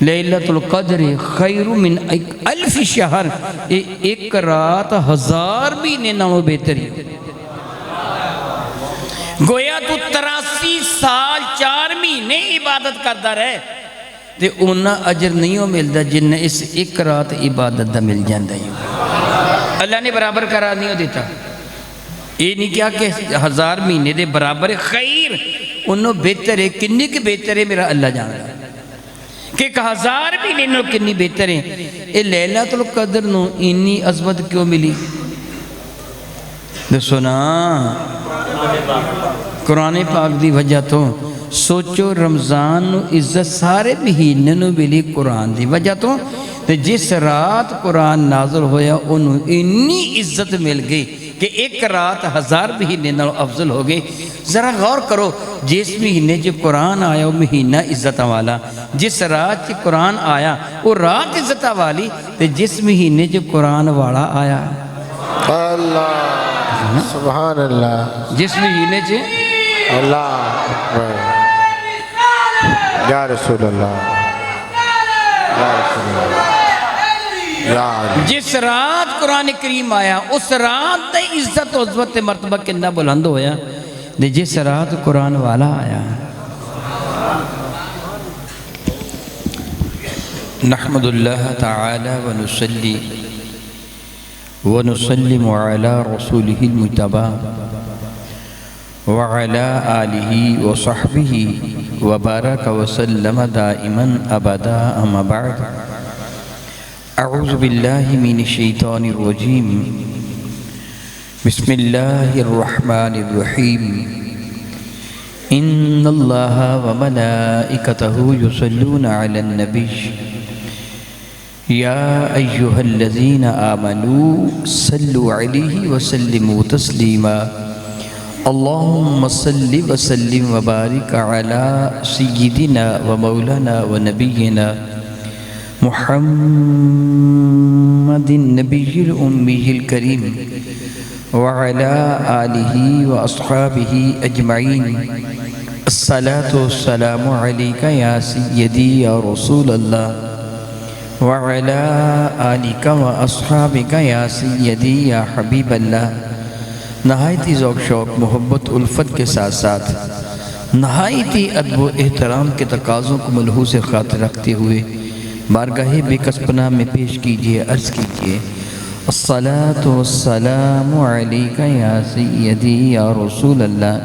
لیلۃ القدر خیر من الف شہر، ایک رات 1000 مہینے نالوں بہتری۔ گویا تو 83 سال 4 مہینے عبادت کرتا رہے تے اونا اجر نہیں ہو ملتا جنہیں اس ایک رات عبادت دا مل جاندہ ہے۔ اللہ نے برابر قرار نہیں ہو دیتا، یہ نہیں کیا کہ 1000 مہینے دے برابر خیر انہوں بہتر ہے۔ کنی کے بہتر ہے میرا اللہ جانتا ہے کہ 1000 مہینے انہوں کنی بہتر ہے۔ اے لیلۃ القدر نو انی عظمت کیوں ملی؟ سنا قرآن پاک دی وجہ تو سوچو، رمضان نو عزت سارے مہینے نو ملی قرآن دی وجہ تو، تے جس رات قرآن نازل ہویا انہوں انی عزت مل گئی کہ ایک رات 1000 مہینے نالوں افضل ہو گئے۔ ذرا غور کرو، جس مہینے جو قرآن آیا وہ مہینہ عزت والا، جس رات جو قرآن آیا وہ رات عزت والی، تے جس مہینے جو قرآن والا آیا اللہ سبحان اللہ، جس مہینے جو اللہ یا رسول اللہ، یا رسول اللہ، یا علی، جس رات قرآن کریم آیا اس رات دے عزت و عظمت مرتبہ کنا بلند ہویا، دے جس رات قرآن والا آیا۔ نحمد اللہ تعالی ونصلی ونسلم علی رسولہ المجتبی وعلى آلہ وصحبہ وبارک وسلم دائما ابدا، اما بعد، اعوذ باللہ من الشیطان الرجیم، بسم اللہ الرحمن الرحیم، ان اللہ وملائکتہ یصلون علی النبی یا ایہا الذین آمنوا صلوا علیہ وسلموا تسلیما، اللہم صل وسلم وبارک علی سیدنا ومولانا ونبینا محمد النبی الأمی الکریم وعلی آلہ واصحابہ اجمعین، الصلاة والسلام علیکہ یا سیدی یا رسول اللہ وعلی آلہ واصحابہ یا سیدی یا حبیب اللہ۔ نہایتی ذوق شوق محبت الفت کے ساتھ ساتھ نہایتی ادب و احترام کے تقاضوں کو ملحوظ خاطر رکھتے ہوئے بارگاہ بے کس پناہ میں پیش کیجئے، عرض کیجئے، الصلاة والسلام علیکہ یا سیدی یا رسول اللہ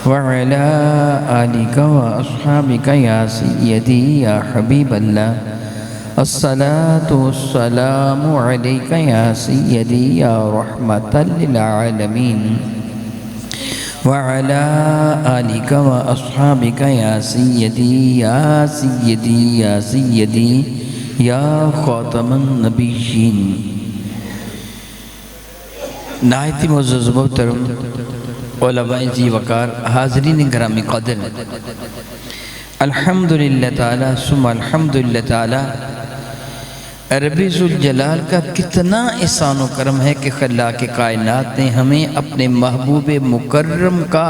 وعلی آلہ واصحابہ یا سیدی یا حبیب اللہ، الصلاة والسلام علیکہ یا سیدی یا رحمت للعالمین وعلی آلہ واصحابہ یا سیدی یا سیدی یا سیدی یا خاتم النبیین۔ نہایتی معزز محترم علماء ذی وقار، حاضرین گرامی قدر، الحمدللہ تعالی ثم الحمدللہ تعالی، رب ذوالجلال کا کتنا احسان و کرم ہے کہ خلاق کائنات نے ہمیں اپنے محبوب مکرم کا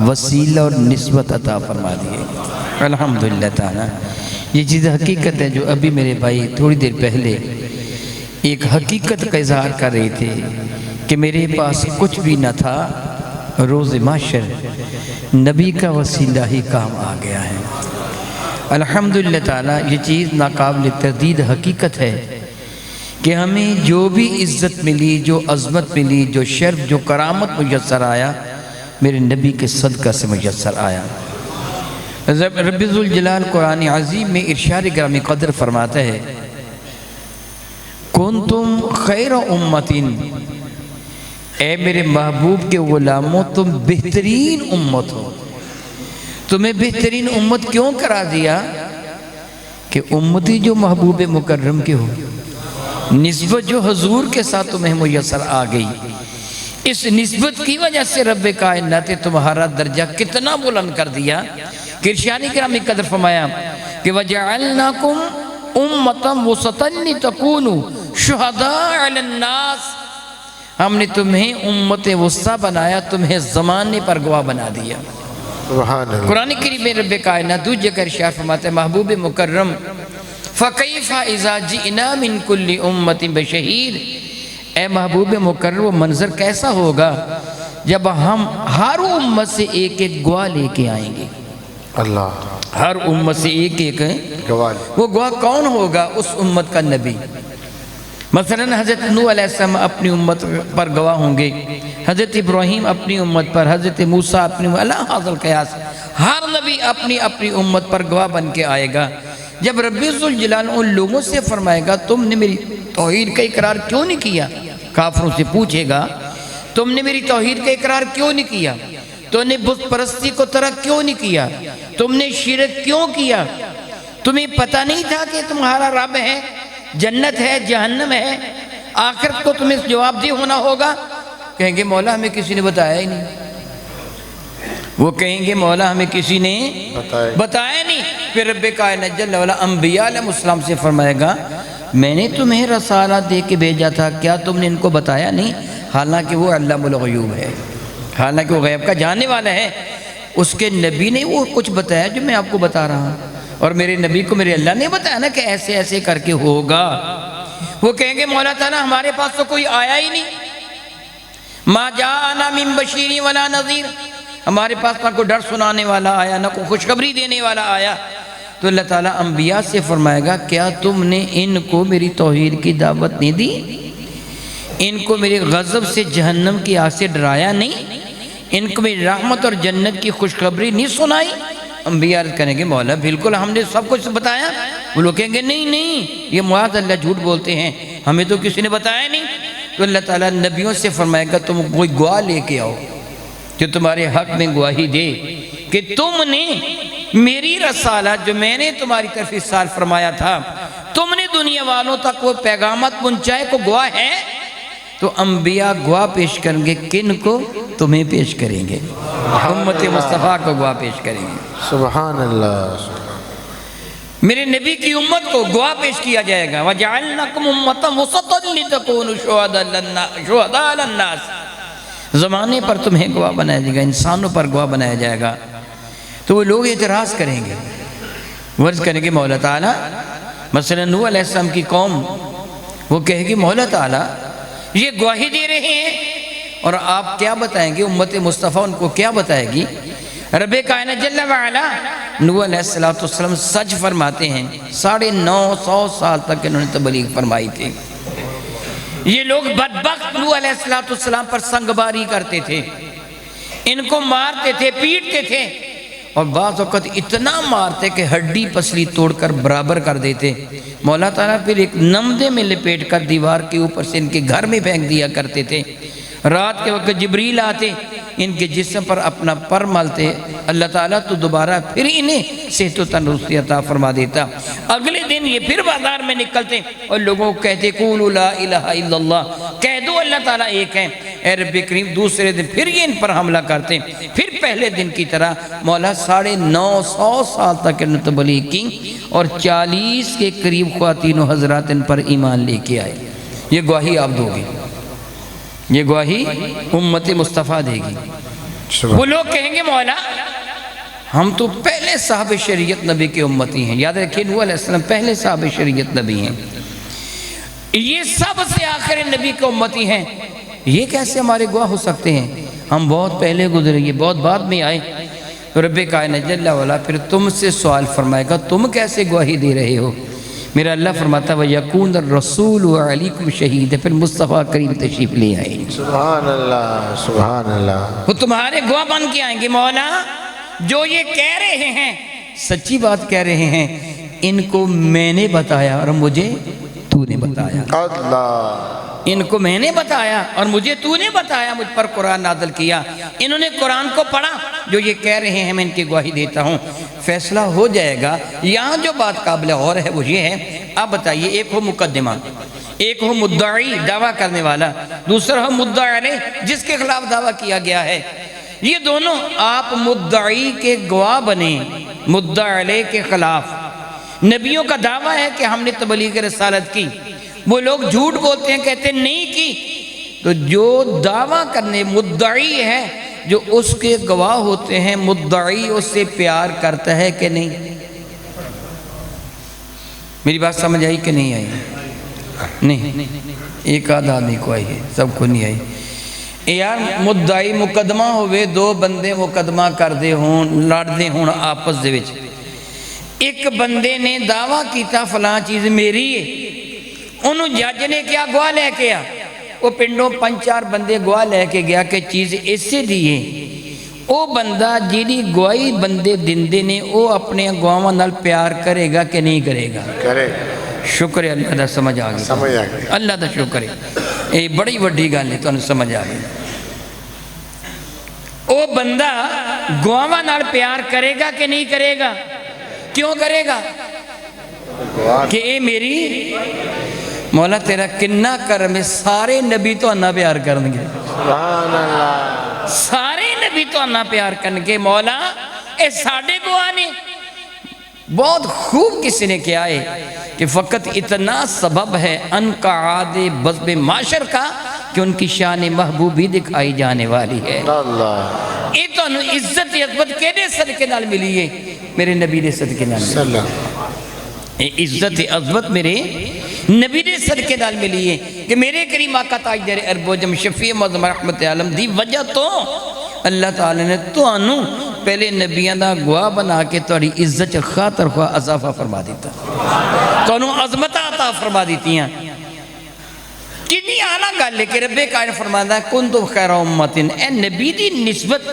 وسیلہ اور نسبت عطا فرما دی ہے۔ الحمدللہ تعالی، یہ چیز حقیقت ہے جو ابھی میرے بھائی تھوڑی دیر پہلے ایک حقیقت کا اظہار کر رہے تھے کہ میرے پاس کچھ بھی نہ تھا، روز محشر نبی کا وسیلہ ہی کام آ گیا ہے۔ الحمدللہ تعالی، یہ چیز ناقابل تردید حقیقت ہے کہ ہمیں جو بھی عزت ملی، جو عظمت ملی، جو شرف، جو کرامت میسر آیا، میرے نبی کے صدقہ سے میسر آیا۔ رب ذوالجلال قرآن عظیم میں ارشاد گرامی قدر فرماتا ہے، کنتم خیر امتین، اے میرے محبوب کے غلاموں تم بہترین امت ہو۔ تمہیں بہترین امت کیوں کرا دیا؟ کہ امتی جو محبوب مکرم کے ہو، نسبت جو حضور کے ساتھ تمہیں میسر آ گئی، اس نسبت کی وجہ سے رب کائنات نے تمہارا درجہ کتنا بلند کر دیا کہ ارشاد گرامی قدر فرمایا کہ وَجَعَلْنَاكُمْ أُمَّةً وَسَطًا لِتَكُونُوا شُهَدَاءَ عَلَى النَّاسِ، ہم نے تمہیں امت وسطیٰ بنایا، تمہیں زمانے پر گواہ بنا دیا۔ سبحان اللہ قرآن کریم میں رب کائنات دوسری جگہ ارشاد فرماتا ہے محبوب مکرم فَكَيْفَ إِذَا جِئْنَا مِن كُلِّ أُمَّةٍ بِشَهِيدٍ، اے محبوب مکرم وہ منظر کیسا ہوگا جب ہم ہر امت سے ایک ایک گواہ لے کے آئیں گے۔ اللہ ہر امت سے ایک ایک گواہ، وہ گواہ کون ہوگا؟ اس امت کا نبی۔ مثلا حضرت نوح علیہ السلام اپنی امت پر گواہ ہوں گے، حضرت ابراہیم اپنی امت پر، حضرت موسیٰ اپنی امت، اللہ حاضر قیاس، ہر نبی اپنی اپنی امت پر گواہ بن کے آئے گا۔ جب رب ذوالجلال ان لوگوں سے فرمائے گا تم نے میری توحید کا اقرار کیوں نہیں کیا، کافروں سے پوچھے گا تم نے میری توحید کا اقرار کیوں نہیں کیا، تم نے بت پرستی کو ترک کیوں نہیں کیا، تم نے شرک کیوں کیا، تمہیں پتہ نہیں تھا کہ تمہارا رب ہے، جنت ہے، جہنم ہے، آخرت کو تمہیں جواب دہ ہونا ہوگا؟ کہیں گے مولا ہمیں کسی نے بتایا ہی نہیں۔ وہ کہیں گے مولا ہمیں کسی نے بتایا نہیں۔ پھر رب کائنات جل وعلا انبیاء علیہ السلام سے فرمائے گا میں نے تمہیں رسالہ دے کے بھیجا تھا، کیا تم نے ان کو بتایا نہیں؟ حالانکہ وہ علام الغیوب ہے، حالانکہ وہ غیب کا جاننے والا ہے، اس کے نبی نے وہ کچھ بتایا جو میں آپ کو بتا رہا ہوں، اور میرے نبی کو میرے اللہ نے بتایا نا کہ ایسے ایسے کر کے ہوگا۔ وہ کہیں گے مولا تعالیٰ ہمارے پاس تو کوئی آیا ہی نہیں، ما جاءنا من بشیر ولا نذیر، ہمارے پاس نہ کوئی ڈر سنانے والا آیا، نہ کوئی خوشخبری دینے والا آیا۔ تو اللہ تعالیٰ انبیاء سے فرمائے گا کیا تم نے ان کو میری توحید کی دعوت نہیں دی، ان کو میرے غضب سے جہنم کی آگ سے ڈرایا نہیں، ان کو میری رحمت اور جنت کی خوشخبری نہیں سنائی؟ انبیاء عرض کریں گے مولا بالکل ہم نے سب کچھ بتایا۔ وہ لوگ کہیں گے نہیں نہیں یہ معاذ اللہ جھوٹ بولتے ہیں، ہمیں تو کسی نے بتایا نہیں۔ تو اللہ تعالیٰ نبیوں سے فرمائے گا تم کوئی گواہ لے کے آؤ جو تمہارے حق میں گواہی دے کہ تم نے میری رسالت جو میں نے تمہاری طرف ارسال فرمایا تھا تم نے دنیا والوں تک وہ پیغامات پہنچائے، کو گواہ ہے؟ تو انبیاء گواہ پیش کریں گے، کن کو؟ تمہیں پیش کریں گے، امت مصطفیٰ کو گواہ پیش کریں گے۔ سبحان اللہ، میرے نبی کی امت کو گواہ پیش کیا جائے گا۔ وَجَعَلْنَكُمْ أُمَّةً وَسَطًا لِتَكُونُوا شُهَدَاءَ عَلَى النَّاسِ، زمانے پر تمہیں گواہ بنایا جائے گا، انسانوں پر گواہ بنایا جائے گا۔ تو وہ لوگ اعتراض کریں گے، ورز کریں گے مولا تعالیٰ، مثلا نوح علیہ السلام کی قوم وہ کہے گی مولا تعالیٰ یہ گواہی دے رہے ہیں اور آپ کیا بتائیں گے؟ امت مصطفیٰ ان کو کیا بتائے گی؟ رب کائنات جل وعلا نوح علیہ السلام سچ فرماتے ہیں، 950 سال تک انہوں نے تبلیغ فرمائی تھی۔ یہ لوگ بدبخت نوح علیہ السلام پر سنگباری کرتے تھے، ان کو مارتے تھے، پیٹتے تھے، اور بعض وقت اتنا مارتے کہ ہڈی پسلی توڑ کر برابر کر دیتے۔ مولا تعالیٰ پھر ایک نمدے میں لپیٹ کر دیوار کے اوپر سے ان کے گھر میں پھینک دیا کرتے تھے۔ رات کے وقت جبریل آتے، ان کے جسم پر اپنا پر ملتے، اللہ تعالیٰ تو دوبارہ پھر انہیں صحت و تندرستی عطا فرما دیتا۔ اگلے دن یہ پھر بازار میں نکلتے اور لوگوں کو کہتے قولوا لا الہ الا اللہ، کہہ دو اللہ تعالیٰ ایک ہے۔ اے رب کریم دوسرے دن پھر یہ ان پر حملہ کرتے، پھر پہلے دن کی طرح مولا 950 سال تک انہوں نے تبلیغ کی اور 40 کے قریب خواتین و حضرات ان پر ایمان لے کے آئے۔ یہ گواہی آپ دو گے، یہ گواہی امت مصطفیٰ دے گی۔ وہ لوگ کہیں گے مولا ہم تو پہلے صاحب شریعت نبی کے امتی ہیں، یاد رکھیں نوح علیہ السلام پہلے صاحب شریعت نبی ہیں، یہ سب سے آخر نبی کے امتی ہیں، یہ کیسے ہمارے گواہ ہو سکتے ہیں؟ ہم بہت پہلے گزرے، یہ بہت بعد میں آئے۔ تو رب کائنات جل وعلا پھر تم سے سوال فرمائے گا تم کیسے گواہی دے رہے ہو؟ میرا اللہ فرماتا وَيَكُونَ الرَّسُولُ عَلَيْكُمْ شَهِيدًا، پھر مصطفیٰ کریم تشریف لے آئیں گے، سبحان اللہ، سبحان اللہ، وہ تمہارے گواہ بن کے آئیں گے۔ مولا جو یہ کہہ رہے ہیں سچی بات کہہ رہے ہیں، ان کو میں نے بتایا اور مجھے تو نے بتایا، اللہ ان کو میں نے بتایا اور مجھے تو نے بتایا، مجھ پر قرآن نازل کیا، انہوں نے قرآن کو پڑھا، جو یہ کہہ رہے ہیں میں ان کی گواہی دیتا ہوں۔ فیصلہ ہو جائے گا۔ یہاں جو بات قابل غور ہے وہ یہ ہے، آپ بتائیے، ایک ہو مقدمہ، ایک ہو مدعی دعویٰ کرنے والا، دوسرا ہو مدعی علیہ جس کے خلاف دعویٰ کیا گیا ہے، یہ دونوں آپ مدعی کے گواہ بنے مدعی علیہ کے خلاف۔ نبیوں کا دعویٰ ہے کہ ہم نے تبلیغ رسالت کی، وہ لوگ جھوٹ بولتے ہیں، کہتے ہیں نہیں کی، تو جو دعویٰ کرنے مدعی ہے جو اس کے گواہ ہوتے ہیں مدعی اس سے پیار کرتا ہے کہ نہیں؟ میری بات سمجھ آئی کہ نہیں آئی؟ نہیں، ایک آدھ آدمی کو آئی ہے، سب کو نہیں آئی۔ یار مدعی مقدمہ ہوئے، دو بندے مقدمہ کر دے ہون، لڑ دے ہون آپس دے وچ، ایک بندے نے دعویٰ کیتا فلاں چیز میری ہے، انہوں جج نے کیا گواہ لے کے آ، وہ پنڈوں 5-4 بندے گواہ لے کے گیا کہ چیز ایسے دیئے، وہ بندہ جیڑی گواہی بندے دندے نے وہ اپنے گواہاں نال پیار کرے گا کہ نہیں کرے گا؟ کرے۔ شکر ہے اللہ دا سمجھ آ گئی، سمجھ آ گئی۔ اللہ دا شکر ہے، یہ بڑی وڈی گل ہے، تو انہوں سمجھ آ گئی۔ وہ بندہ گواہاں نال پیار کرے گا کہ نہیں کرے گا؟ کیوں کرے گا؟ کہ اے میری مولا تیرا کنہ کرم ہے، سارے نبی تو انہا پیار کرنگے، سبحان اللہ، سارے نبی تو انہا پیار کرنگے، مولا اے ساڑھے گواہ نے۔ بہت خوب کسی نے کیا ہے کہ فقط اتنا سبب ہے ان کا عاد بزب معاشر کا کہ ان کی شان محبوبی دکھائی جانے والی ہے۔ اللہ یہ تو انہوں عزت عظمت کیڑے صدقے نال ملی ہے؟ میرے نبی دے صدقے نال ملی سلام، ہے۔ عزت عظمت میرے نبی دے صدقے نال ملی ہے کہ میرے کریم آقا تاجدار عرب و جم شفیع معظم رحمت عالم دی وجہ تو اللہ تعالیٰ نے تو انہوں پہلے نبیان دا گواہ بنا کے توڑی عزت خاطر خواہ اضافہ فرما دیتا، تو انہوں عظمت عطا فرما دیتی ہیں۔ کتنی آلہ گل ہے کہ رب کائن فرماتا ہے کنتم خیر امتن، اے نبی دی نسبت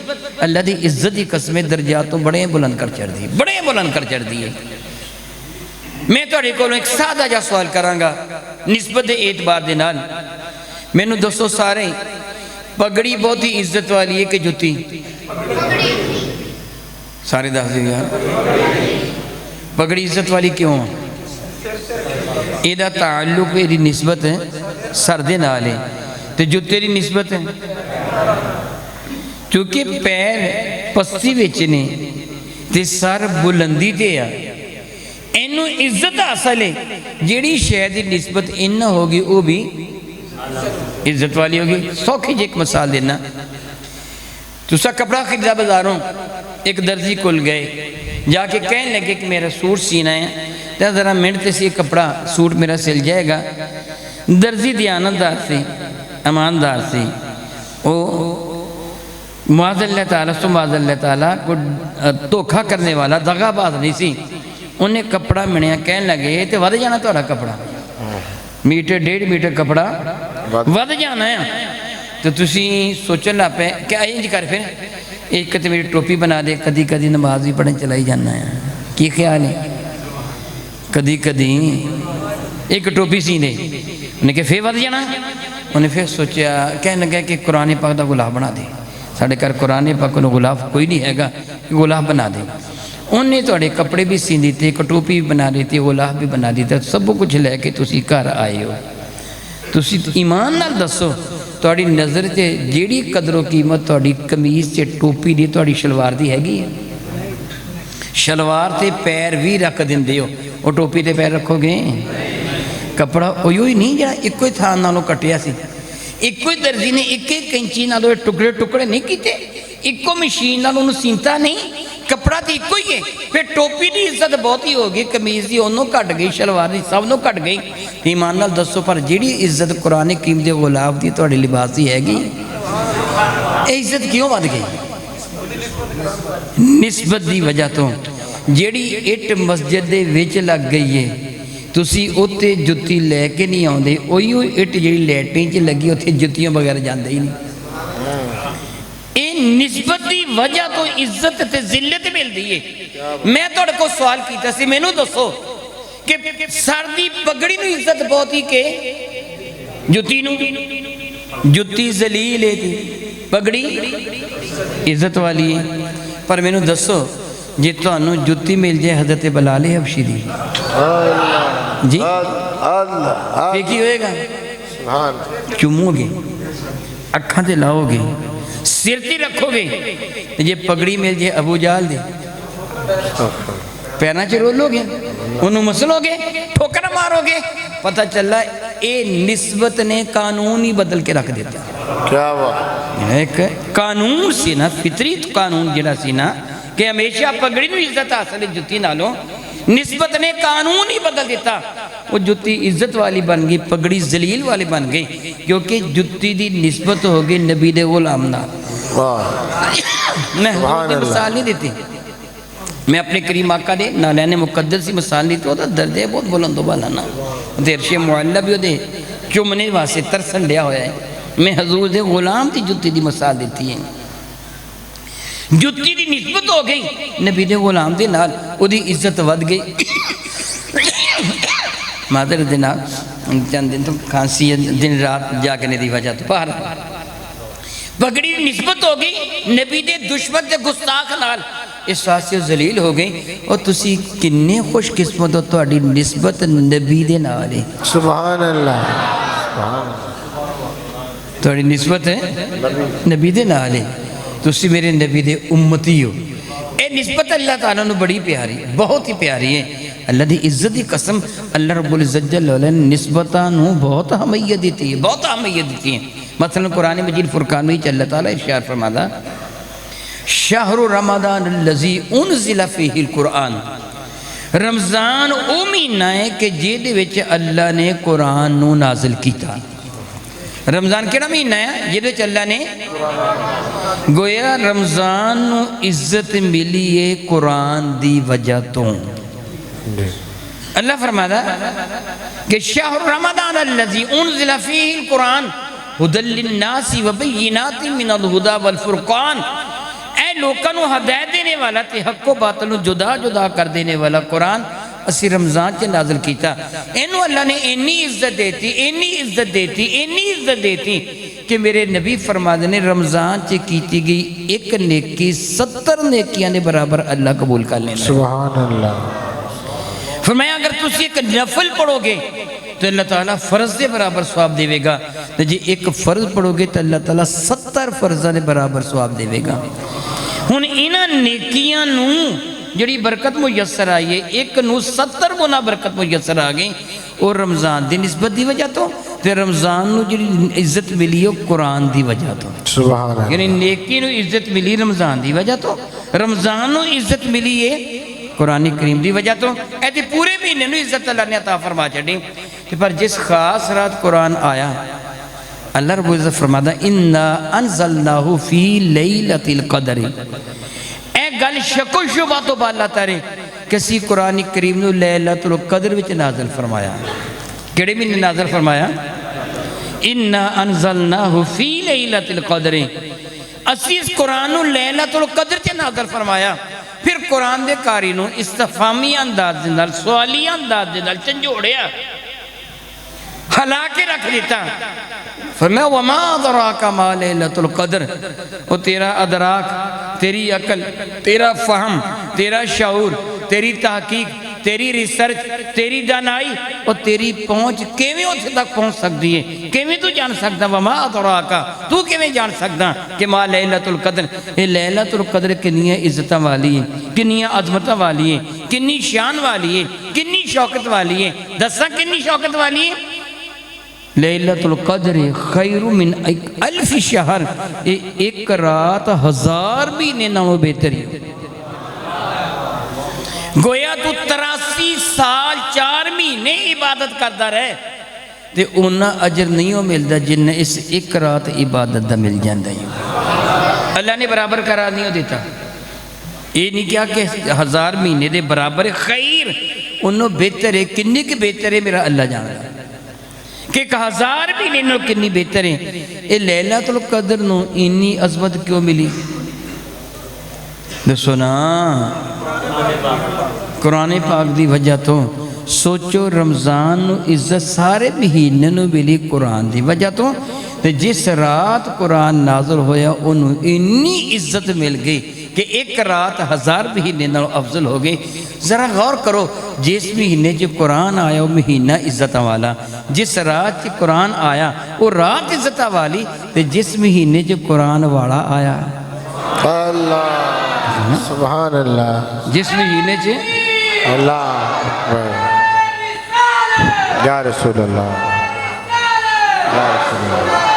اللہ دی عزت دی قسمیں درجاتوں بڑے بلند کر چڑھ دی، بڑے بلند کر چڑھ دی ہے۔ میں توڑی کو ایک سادہ جا سوال کرانگا نسبت اعتبار دے نال، میں نو دوستو سارے پگڑی بہت ہی عزت والی ہے کہ جتی؟ سارے دس دے یار پگڑی عزت والی کیوں ہے؟ ایدہ تعلق ایدی نسبت ہے سردے نالے تو جو تیری نسبت ہے چونکہ پیر پستی ویچنے تے سر بلندی تے یا اینو عزت حاصل ہے، جیڑی شہد نسبت انہ ہوگی وہ بھی عزت والی ہوگی۔ سوکھی جی ایک مثال دینا، تو سا کپڑا خریدا بازاروں، ایک درزی کل گئے جا کے کہنے لگے کہ میرا سوٹ سینا ہے، تو ذرا منٹ سے کپڑا سوٹ میرا سل جائے گا۔ درزی دیانتدار سے، اماندار سے، وہ معاذ اللہ تعالیٰ سو معاذ اللہ تعالیٰ کو دھوکھا کرنے والا دغا باز نہیں سی، انہیں کپڑا منیا کہنے لگے تو ود جانا توڑا کپڑا، میٹر 1.5 میٹر کپڑا ود جانا ہے، تو تسی سوچن لا پہ کیا اینج کر پھر ایک کتے میری ٹوپی بنا دے، کدی کدی نماز بھی پڑھیں چلائی جانا ہے، کی خیال ہے؟ کدی کدی ایک ٹوپی سی دے، انہیں کہ پھر ود جانا، انہیں پھر سوچیا کہنے لگا کہ قرآن پاک دا غلاف بنا دے، ساڑھے کر قرآن پاک کو غلاف کوئی نہیں ہے گا، غلاف بنا دے۔ انہیں توڑے کپڑے بھی سین دیتے، ٹوپی بھی بنا دیتے، غلاف بھی بنا دیتے، سب کچھ لے کے تسی گھر آئے ہو، تسی ایمان نال دسو توڑی نظر تے جیڑی قدر و قیمت توڑی کمیز تے ٹوپی دی توڑی شلوار دی ہے گی ہے؟ شلوار تے پیر بھی رکھ دن دیو، وہ ٹوپی تے پیر رکھو گے؟ کپڑا اویو ہی نہیں جڑا ایک کوئی تھان نالوں کٹیا سی، ایک کوئی درزی نے ایک ایک کنچی نالوں ٹکڑے ٹکڑے نہیں کیتے، ایک کو مشین نالوں انہوں سینتا نہیں، کپڑا تھی ایک کوئی ہے، پھر ٹوپی دی عزت بہت ہی ہوگی، کمیز دی انہوں کٹ گئی، شلوار دی سب انہوں کٹ گئی، ایمان نال دسو پر جیڑی عزت قرآن قیمت غلاف دی توڑی لباس دی ہے گی، اے عزت کیوں بات گئی؟ نسبت دی وجہ تو جیڑی اٹ مسجد دے وچ لگ گئی ہے، تسی اوتے جتی لے کے نہیں آن دے، اوہی اٹ جیڑی لیٹیں چ لگی اوتے جتیوں بغیر جاندے ہی نہیں۔ اے نسبت دی وجہ تو عزت تے ذلت مل دیئے۔ میں توڑے کو سوال کیتا سی، میں نو دسو کہ سردی پگڑی نو عزت بہت ہی کہ جتی نو، جتی ذلیل ہے تھی، پگڑی عزت والی ہے، پر میں نو دسو جی تو انہوں جتی مل جائے حضرت بلال حبشی دی جی پھر کی ہوئے گا؟ چمو گے، اکھاں تے لاؤ گے، سر تی رکھو گے، یہ پگڑی مل جائے ابو جہل دے پیرنا چرو لو گے، انہوں مسلو گے، ٹھوکر مارو گے، پتہ چل رہا ہے اے نسبت نے قانون ہی بدل کے رکھ دیتا ہے۔ کیا بات. ایک قانون سی نا، فطری قانون جڑا سی نا کہ ہمیشہ پگڑی نو عزت حاصل جتی نالوں، نسبت نے قانون ہی بدل دیتا. وہ جتی عزت والی بن گئی، پگڑی ذلیل والی بن گئی، کیونکہ جتی دی نسبت ہو گئی نبی دے غلام نال. میں حضور دی مثال نہیں دیتی، میں اپنے کریم آقا دے نالین مقدس سی مثال نہیں تو درد ہے بہت بلند و بالا نا، درش معلہ بھی ہو دے چمنے واسے ترسن لیا ہویا ہے. میں حضور دے غلام دی جتی دی مثال دیتی ہے. جتی دی نسبت ہو گئی نبی دے غلام دے نال، او دی عزت ود گئی. مادر دے نال چند دن تو کھانسی دن رات جا کے دی وجہ تو پار پگڑی نسبت ہو گئی نبی دے دشمن دے گستاخ نال، اس واسطے ذلیل ہو گئی. اور تسی کنے خوش قسمت ہو تہاڈی نسبت نبی دے نال ہے. سبحان اللہ. تہاڈی نسبت ہے نبی دے نال ہے، تسی میرے نبی دے امتی ہو. اے نسبت اللہ تعالیٰ نے بڑی پیاری ہے، بہت ہی پیاری ہے. اللہ دی عزت دی قسم اللہ رب العزت جل وعلا نسبتاں بہت اہمیت دیتی ہے، بہت اہمیت دیتی ہیں. مثلا قرآن مجید فرقان میں اللہ تعالیٰ ارشاد فرماتا شہر رمضان الذی انزل فیہ القرآن، رمضان او مہینہ ہے کہ جیدے وچ اللہ نے قرآن نو نازل کیتا. رمضان کیڑا مہینہ ہے جیدے وچ اللہ نے گویا رمضان نو عزت ملی ہے قرآن دی وجہ تو. اللہ فرماتا کہ شہر رمضان الذی انزل فیہ القرآن ہدی للناس وبینات من الہدی والفرقان، اے لوکاں نو ہدایت دینے والا تے حق و باطل نو جدا جدا کر دینے والا قرآن اسی رمضان چ نازل کیتا. اینو اللہ نے اینی عزت دیتی، اینی عزت دیتی، اینی عزت دیتی کہ میرے نبی فرماتے نے رمضان چ کیتی گئی ایک نیکی 70 نیکیاں نے برابر اللہ قبول کر لینا. سبحان اللہ. فرمایا اگر تسی ایک نفل پڑھو گے تو اللہ تعالیٰ فرض دے برابر ثواب دے گا، جی ایک فرض پڑھو گے تو اللہ تعالیٰ 70 فرضاں دے برابر ثواب دے گا. ہن انہاں نیکیاں نو جڑی برکت میسر آئی ہے، ایک نو 70 گنا برکت میسر آ گئی اور رمضان دی نسبت دی وجہ تو تے رمضان نو جڑی عزت ملی ہے قرآن دی وجہ تو. سبحان اللہ. یعنی نیکی نو عزت ملی رمضان دی وجہ تو، رمضان نو عزت ملی ہے قرآن کریم دی وجہ تو. ایتی پورے مہینے نو عزت اللہ نے عطا فرما چھڑی. پر جس خاص رات قرآن آیا اللہ رب العزت فرماتا اِنَّا أَنزَلْنَاهُ فِي لَيْلَةِ الْقَدْرِ. اے گل شک و شبہ تو بالا تارے کسی قرآن کریم نو لیلۃ القدر وچ نازل فرمایا. کیڑے مہینے نازل فرمایا؟ اِنَّا أَنزَلْنَاهُ فِي لَيْلَةِ الْقَدْرِ. اسی اس قرآن نو لیلۃ القدر چ نازل فرمایا. پھر قرآن دے کاری نو استفہامی انداز دے نال، سوالی انداز دے نال چنجوڑیا، ہلا کے رکھ دیتا. فرمایا وما ادراک ما لیلۃ القدر. وہ تیرا ادراک، تیری عقل، تیرا فہم، تیرا شعور، تیری تحقیق، تیری ریسرچ، تیری دانائی اور تیری پہنچ کیویں اتھے تک پہنچ سکتی ہے؟ کیویں تو جان سکتا؟ وما ادراک، تو کیویں جان سکتا کہ ما لیلۃ القدر. یہ لیلۃ القدر کنیاں عزتاں والی ہے، کنیاں عظمتاں والی ہے، کنی شان والی ہے، کنی شوکت والی ہے. دساں کنی شوکت والی ہے؟ لیلۃ القدر خیر من الف شہر. ایک رات 1000 مہینے نالوں بہتر ہے. گویا تو 83 سال 4 مہینے عبادت کرتا رہے تے انہاں اجر نہیں ہو ملتا جن اس ایک رات عبادت دا مل جاندہ ہے. اللہ نے برابر قرار نہیں ہو دیتا. یہ نہیں کیا کہ 1000 مہینے دے برابر خیر انہوں بہتر ہے. کنی کے بہتر ہے میرا اللہ جانتا کہ 1000 مہینے نو کنی بہتر ہے. یہ لیلۃ القدر نو انی عظمت کیوں ملی؟ دسو نا قرآن پاک دی وجہ تو. سوچو رمضان نو عزت سارے مہینے نو ملی قرآن دی وجہ تو. جس رات قرآن نازل ہویا انہوں انی عزت مل گئی کہ ایک رات 1000 مہینے نو افضل ہو گئی. ذرا غور کرو، جس مہینے جو قرآن آیا وہ مہینہ عزت والا، جس رات جو قرآن آیا وہ رات عزت والی، جس مہینے جو قرآن والا آیا اللہ سبحان اللہ. جس مہینے جو اللہ یا رسول اللہ یا رسول اللہ.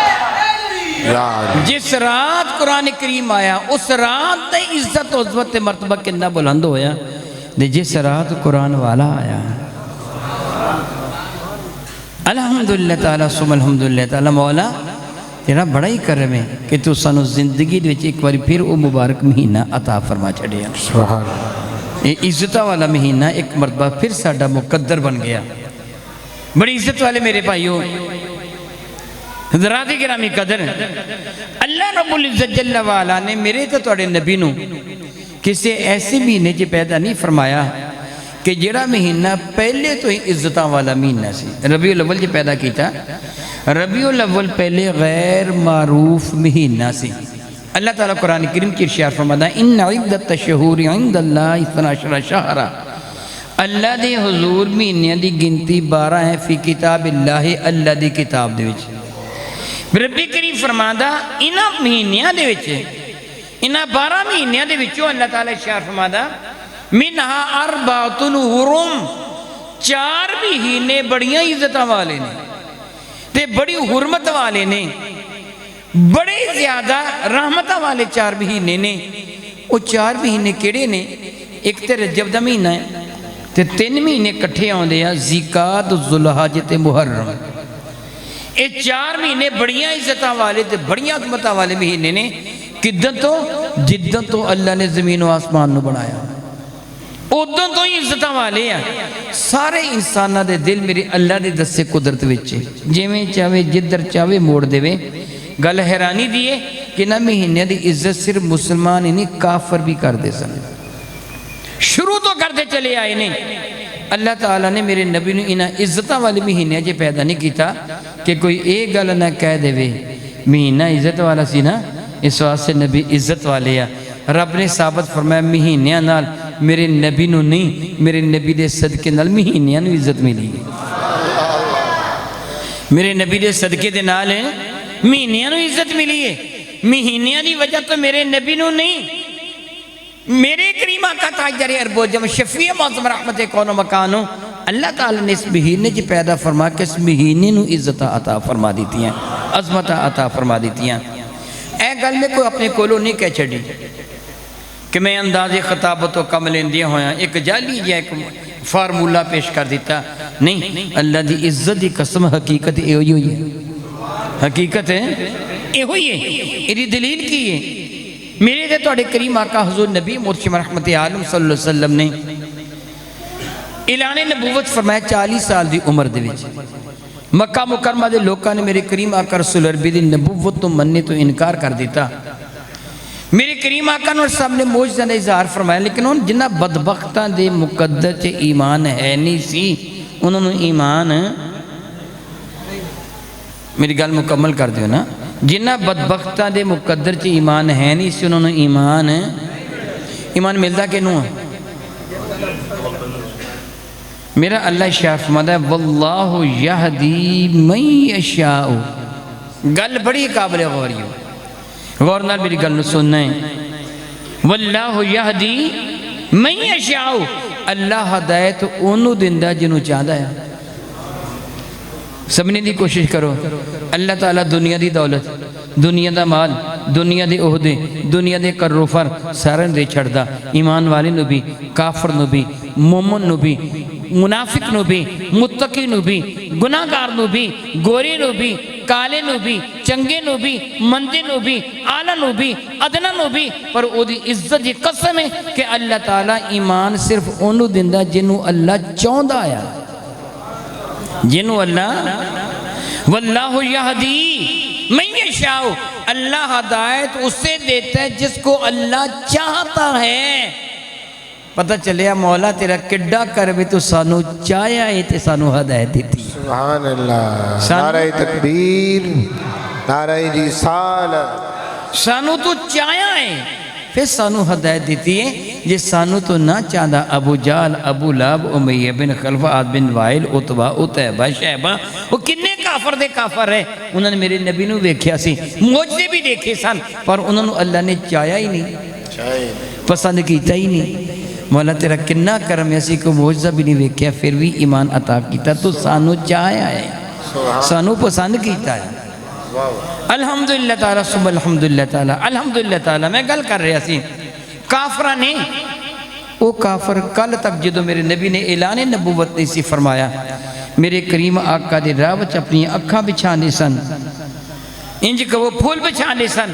یا علی جس رات قرآن کریم آیا اس رات تے عزت و عظمت تے مرتبہ کتنا بلند ہویا تے جس رات قرآن والا آیا الحمدللہ تعالیٰ سم الحمدللہ تعالیٰ مولا تیرا بڑا ہی کرم ہے کہ تو سانو زندگی دے وچ ایک بار پھر وہ مبارک مہینہ عطا فرما چھڑیا سبحان اللہ یہ عزت والا مہینہ ایک مرتبہ پھر ساڈا مقدر بن گیا بڑی عزت والے میرے بھائیوں حضرات گرامی قدر اللہ رب العزت جل وعلا نے میرے تو توڑے نبی نو کسی ایسے مہینے چ پیدا نہیں فرمایا کہ جڑا مہینہ پہلے تو ہی عزتاں والا مہینہ سی ربیع الاول جی پیدا کیتا ربیع الاول پہلے غیر معروف مہینہ سی اللہ تعالیٰ قرآن کریم کی ارشاد فرماتا ہے ان عدت الشہور عند اللہ 12 شہرا اللہ دے حضور مہینے دی گنتی 12 ہے فی کتاب اللہ اللہ دی کتاب دے وچ ربی کریم فرماتا انہاں مہینیاں دے وچ انہاں 12 مہینیاں دے وچوں اللہ تعالیٰ ارشاد فرماتا منہا اربعۃ حرم 4 مہینے بڑیاں عزتاں والے نے تے بڑی حرمت والے نے بڑے زیادہ رحمتہ والے 4 مہینے نے وہ 4 مہینے کیڑے نے ایک تے رجب دا مہینہ ہے تے 3 مہینے کٹھے آندے ہیں ذیقعد ذوالحجہ تے محرم یہ 4 مہینے بڑیاں عزتاں والے تے بڑیاں عظمتاں والے مہینے نے کدن تو جدن تو اللہ نے زمین و آسمان نو بنایا ادھوں تو ہی عزتاں والے ہیں سارے انسانہ دے دل میری اللہ دے دسے قدرت وچے جویں چاہے جدر چاہے موڑ دے وے گل حیرانی دیئے کہ نہ مہینے دی عزت صرف مسلمان ہی نہیں کافر بھی کر دے سن شروع تو کرتے چلے آئے نہیں اللہ تعالیٰ نے میرے نبی نے انہاں عزتاں والے مہینے جے پیدا نہیں کیتا کہ کوئی ایک گل نہ کہہ دے وے مہینہ عزت والا سی نا اس واسطے نبی عزت والے ہیں رب نے ثابت فرمایا مہینیاں نال میرے نبی نو نہیں میرے نبی دے صدقے نال مہینیاں نو عزت ملی میرے نبی دے صدقے دے نال مہینیاں نو عزت ملی ہے مہینیاں دی وجہ تو میرے نبی نو نہیں میرے کریم آقا تاجدار عرب و جم شفیع معظم رحمت کون و مکانو اللہ تعالیٰ نے اس مہینے جی پیدا فرما کہ اس مہینے نو عزت عطا فرما دیتی ہیں عظمت عطا فرما دیتی ہیں اے گل میں کوئی اپنے کولو نہیں کہہ چھڑی کہ میں انداز خطابت و کم لیندیا ہویا ایک جالی یا ایک فارمولہ پیش کر دیتا نہیں اللہ دی عزت دی قسم حقیقت اے ہوئی ہوئی ہے حقیقت ہے اے ہوئی ہے ایری دلیل کی ہے میرے دے توڑے کریم آقا حضور نبی مرشد رحمت عالم صلی اللہ علیہ وسلم نے اعلان نبوت فرمایا 40 سال دی عمر دے وچ مکہ مکرمہ دے لوکاں نے میرے کریم آقا رسول عربی دی نبوت تو مننے تو انکار کر دیتا میرے کریم آقا نے سب نے موجزہ نے اظہار فرمایا لیکن ان جنہ بدبختہ دے مقدر چے ایمان ہے نہیں سی انہوں نے ایمان میری گل مکمل کر دیو نا جنہ بدبختہ دے مقدر چے ایمان ہے نہیں سی انہوں نے ایمان ملتا کہ نو میرا اللہ شاہ فرماتا ہے واللہ یہدی من یشاء گل بڑی قابل غوری ہو غور نال میری گل سننا ہے واللہ یہدی من یشاء اللہ ہدایت انہوں دندہ جنہوں چاہتا ہے سمجھنے دی کوشش کرو اللہ تعالیٰ دنیا دی دولت دنیا دا مال دنیا دے عہدے دنیا دے کروفر سارن دے چھڑ دا ایمان والے نو بھی کافر نو بھی مومن نو بھی منافق نو بھی متقی نو بھی گناہگار نو بھی گورے نو بھی کالے نو بھی چنگے نو بھی مندے نو بھی آلہ نو بھی ادنا نو بھی پر او دی عزت یہ قسم ہے کہ اللہ تعالیٰ ایمان صرف انہوں دندہ جنہوں اللہ چوندہ آیا جنہوں اللہ واللہ یہدی من یشاء اللہ ہدایت اسے دیتا ہے جس کو اللہ چاہتا ہے پتہ چلیا مولا تیرا کڈا کر بھی تو سانو چاہیا ہے تے سانو ہدایت دیتی سبحان اللہ نعرہ تکبیر نعرہ رسالت سانو تو چاہیا ہے پھر سانو ہدایت دیتی ہے جس سانو تو نہ چاہدہ ابو جال ابو لاب امیہ بن خلف عاد بن وائل اتبا اتبا شہبہ وہ کنے کافر دے کافر ہے انہوں نے میرے نبی نو دیکھیا سی موجزے بھی دیکھے سن پر انہوں نے اللہ نے چاہیا ہی نہیں پسند کیتا ہی نہیں مولا تیرا کنہ کرم ایسی کو موجزہ بھی نہیں دیکھیا پھر بھی ایمان عطا کیتا تو سانو چاہیا ہے سانو پسند کیتا ہے الحمدللہ تعالیٰ سب الحمدللہ تعالیٰ الحمدللہ تعالیٰ میں گل کر رہا سی کافرہ نے وہ کافر کل تک جدو میرے نبی نے اعلان نبوت نہیں سی فرمایا میرے کریم آقا دے راہ وچ اپنی اکھاں بچھانے سن انج کہ وہ پھول بچھانے سن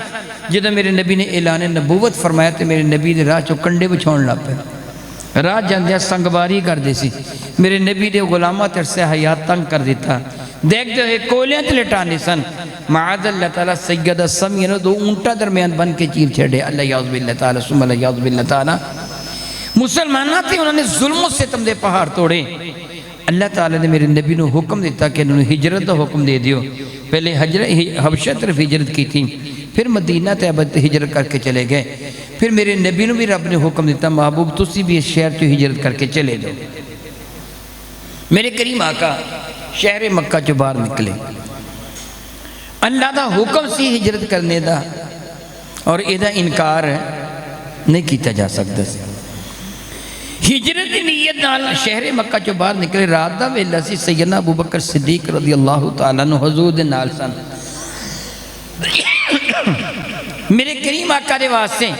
جدو میرے نبی نے اعلان نبوت فرمایا تو میرے نبی دے راہ چو کنڈے بچھاؤن لگ پہ راہ جاندیا سنگباری کر دے سی میرے نبی دے غلامہ ترسے حیات تنگ کر دیتا دیکھ جو ہے کولیاں تے لٹانے سن معاذ اللہ تعالیٰ سیدہ سمیہ دو اونٹا درمیان بن کے چیر چھڑے اللہ یعوذ باللہ تعالیٰ سم اللہ یعوذ باللہ تعالیٰ مسلمانہ تھے انہوں نے ظلم و ستم دے پہاڑ توڑے اللہ تعالیٰ نے میرے نبی نے حکم دیتا کہ انہوں نے ہجرت دا حکم دے دیو پہلے حبشہ طرف ہجرت کی تھی پھر مدینہ طیبہ ہجرت کر کے چلے گئے پھر میرے نبی نے بھی رب نے حکم دیتا محبوب تسی بھی اس شہر تو ہجرت کر کے چلے دو میرے کریم آقا شہر مکہ جو باہر نکلے اللہ دا حکم سی ہجرت کرنے دا اور ایدہ انکار نہیں کیتا جا سکتا سی ہجرت نیت نال شہر مکہ جو باہر نکلے رات دا ویلہ سی سیدنا ابوبکر صدیق رضی اللہ تعالیٰ عنہ حضور دے نال سن میرے کریم آقا دے واسطے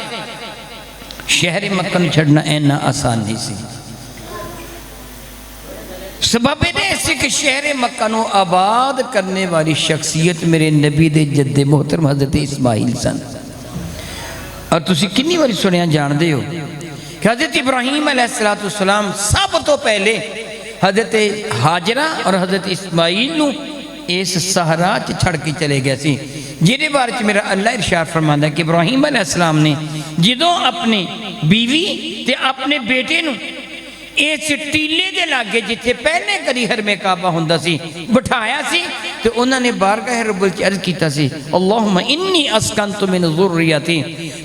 شہر مکہ نو چھڑنا اینا آسان نہیں سی سبب دے ایسے کہ شہر مکہ نو آباد کرنے والی شخصیت میرے نبی دے جد محترم حضرت اسماعیل سن اور تسی کنی والی سنیاں جان دے ہو کہ حضرت ابراہیم علیہ السلام سب تو پہلے حضرت حاجرہ اور حضرت اسماعیل نو اس صحرا چھڑ کے چلے گئے سی جنہیں بارے میرا اللہ ارشاد فرماتا ہے کہ ابراہیم علیہ السلام نے جدوں اپنے بیوی تے اپنے بیٹے نو اس ٹیلے دے لاگے جتھے پہلے کری حرم کعبہ ہوندہ سی بٹھایا سی تو انہوں نے بارگاہ رب العزت عرض کیتا سی اللہم انی اسکنت من ذریتی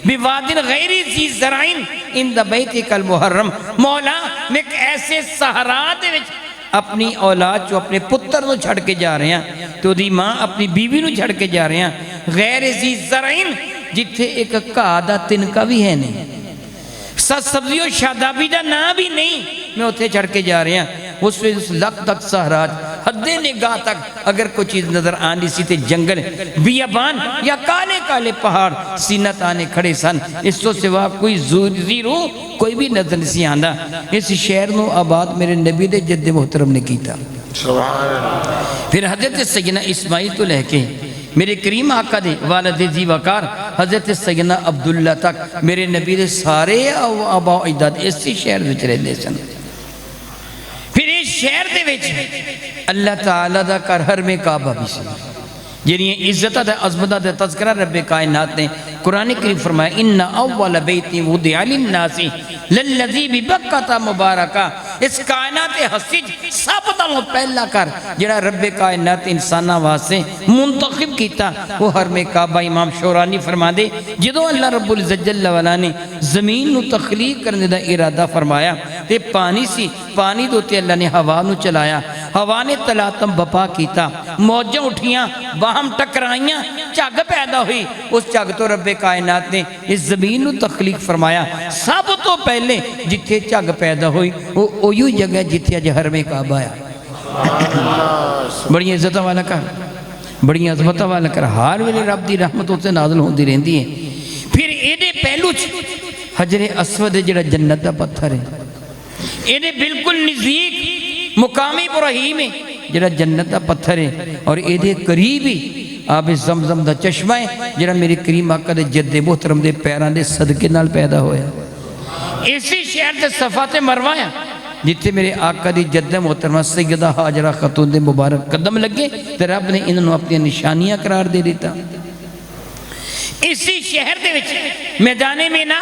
بوادن غیر ذی زرعین اند بیتک المحرم مولا میں ایک ایسے صحرا دے وچ اپنی اولاد جو اپنے پتر نو چھڑ کے جا رہے ہیں تو دی ماں اپنی بیوی نو چھڑ کے جا رہے ہیں غیر ذی زرعین جتھے ایک قادہ تنکا بھی ہے نہیں سبزی و شادابی دا نا بھی نہیں میں اتھے چڑھ کے جا رہے ہیں اس لگ تک سہراج حد نگاہ تک اگر کوئی چیز نظر آنی سی تے جنگل بیابان یا کالے کالے پہاڑ سینت آنے کھڑے سن اس تو سوا کوئی زیرو کوئی بھی نظر نہیں سی آندہ اس شہر نو آباد میرے نبی دے جد محترم نے کیتا پھر حضرت سیدنا اسماعیل تو لے کے میرے کریم آقا دے والد ذی وقار حضرت سیدنا عبداللہ تک میرے نبی دے سارے آبا و اجداد اسی شہر وچ رہندے سن پھر اس شہر دے وچ اللہ تعالیٰ دا کر حرم کعبہ بھی سی جنہیں عزتہ دے عظمتہ دے تذکرہ رب کائنات نے قرآن کریم فرمایا ان اول بیتی وضع للناس للذی ببکۃ مبارکہ اس کائنات حسیج سب تلوں پہلا کر جڑا رب کائنات انسانہ واسے منتخب کیتا وہ حرم کعبہ امام شورانی فرما دے جدو اللہ رب العزت جل وعلا نے زمین نو تخلیق کرنے دا ارادہ فرمایا تے پانی سی پانی دوتے اللہ نے ہوا نو چلایا ہوا نے تلاتم بپا کیتا موجیں اٹھیاں باہم ٹکرائیاں چاگ پیدا ہوئی اس چاگ تو رب کائنات نے اس زمین نو تخلیق فرمایا سب تو پہلے جتھے چاگ پیدا ہوئی وہ اویو جگہ جتھے اج حرم کعبہ آیا بڑی عزتہ والا کر بڑی عظمتہ والا کر ہار ویلے رب دی رحمتوں سے نازل ہوندی رہندی ہے پھر ایدے پہلو حجر اسود جڑا جنت دا پتھر ہے ایدے بالکل نزدیک مقام ابراہیم ہے جڑا جنت دا پتھر ہے اور ایدے قریبی آب زمزم دا چشمہ ہے جڑا میرے کریم آقا دے جد محترم دے پیران دے صدقے نال پیدا ہویا اسی شہر دے صفات مروہ ہے جتے میرے آقا دی جد محترمہ سیدہ حاجرہ خاتون دے مبارک قدم لگے تو رب نے انہوں اپنی نشانیاں قرار دے دیتا اسی شہر دے وچ میدان مینا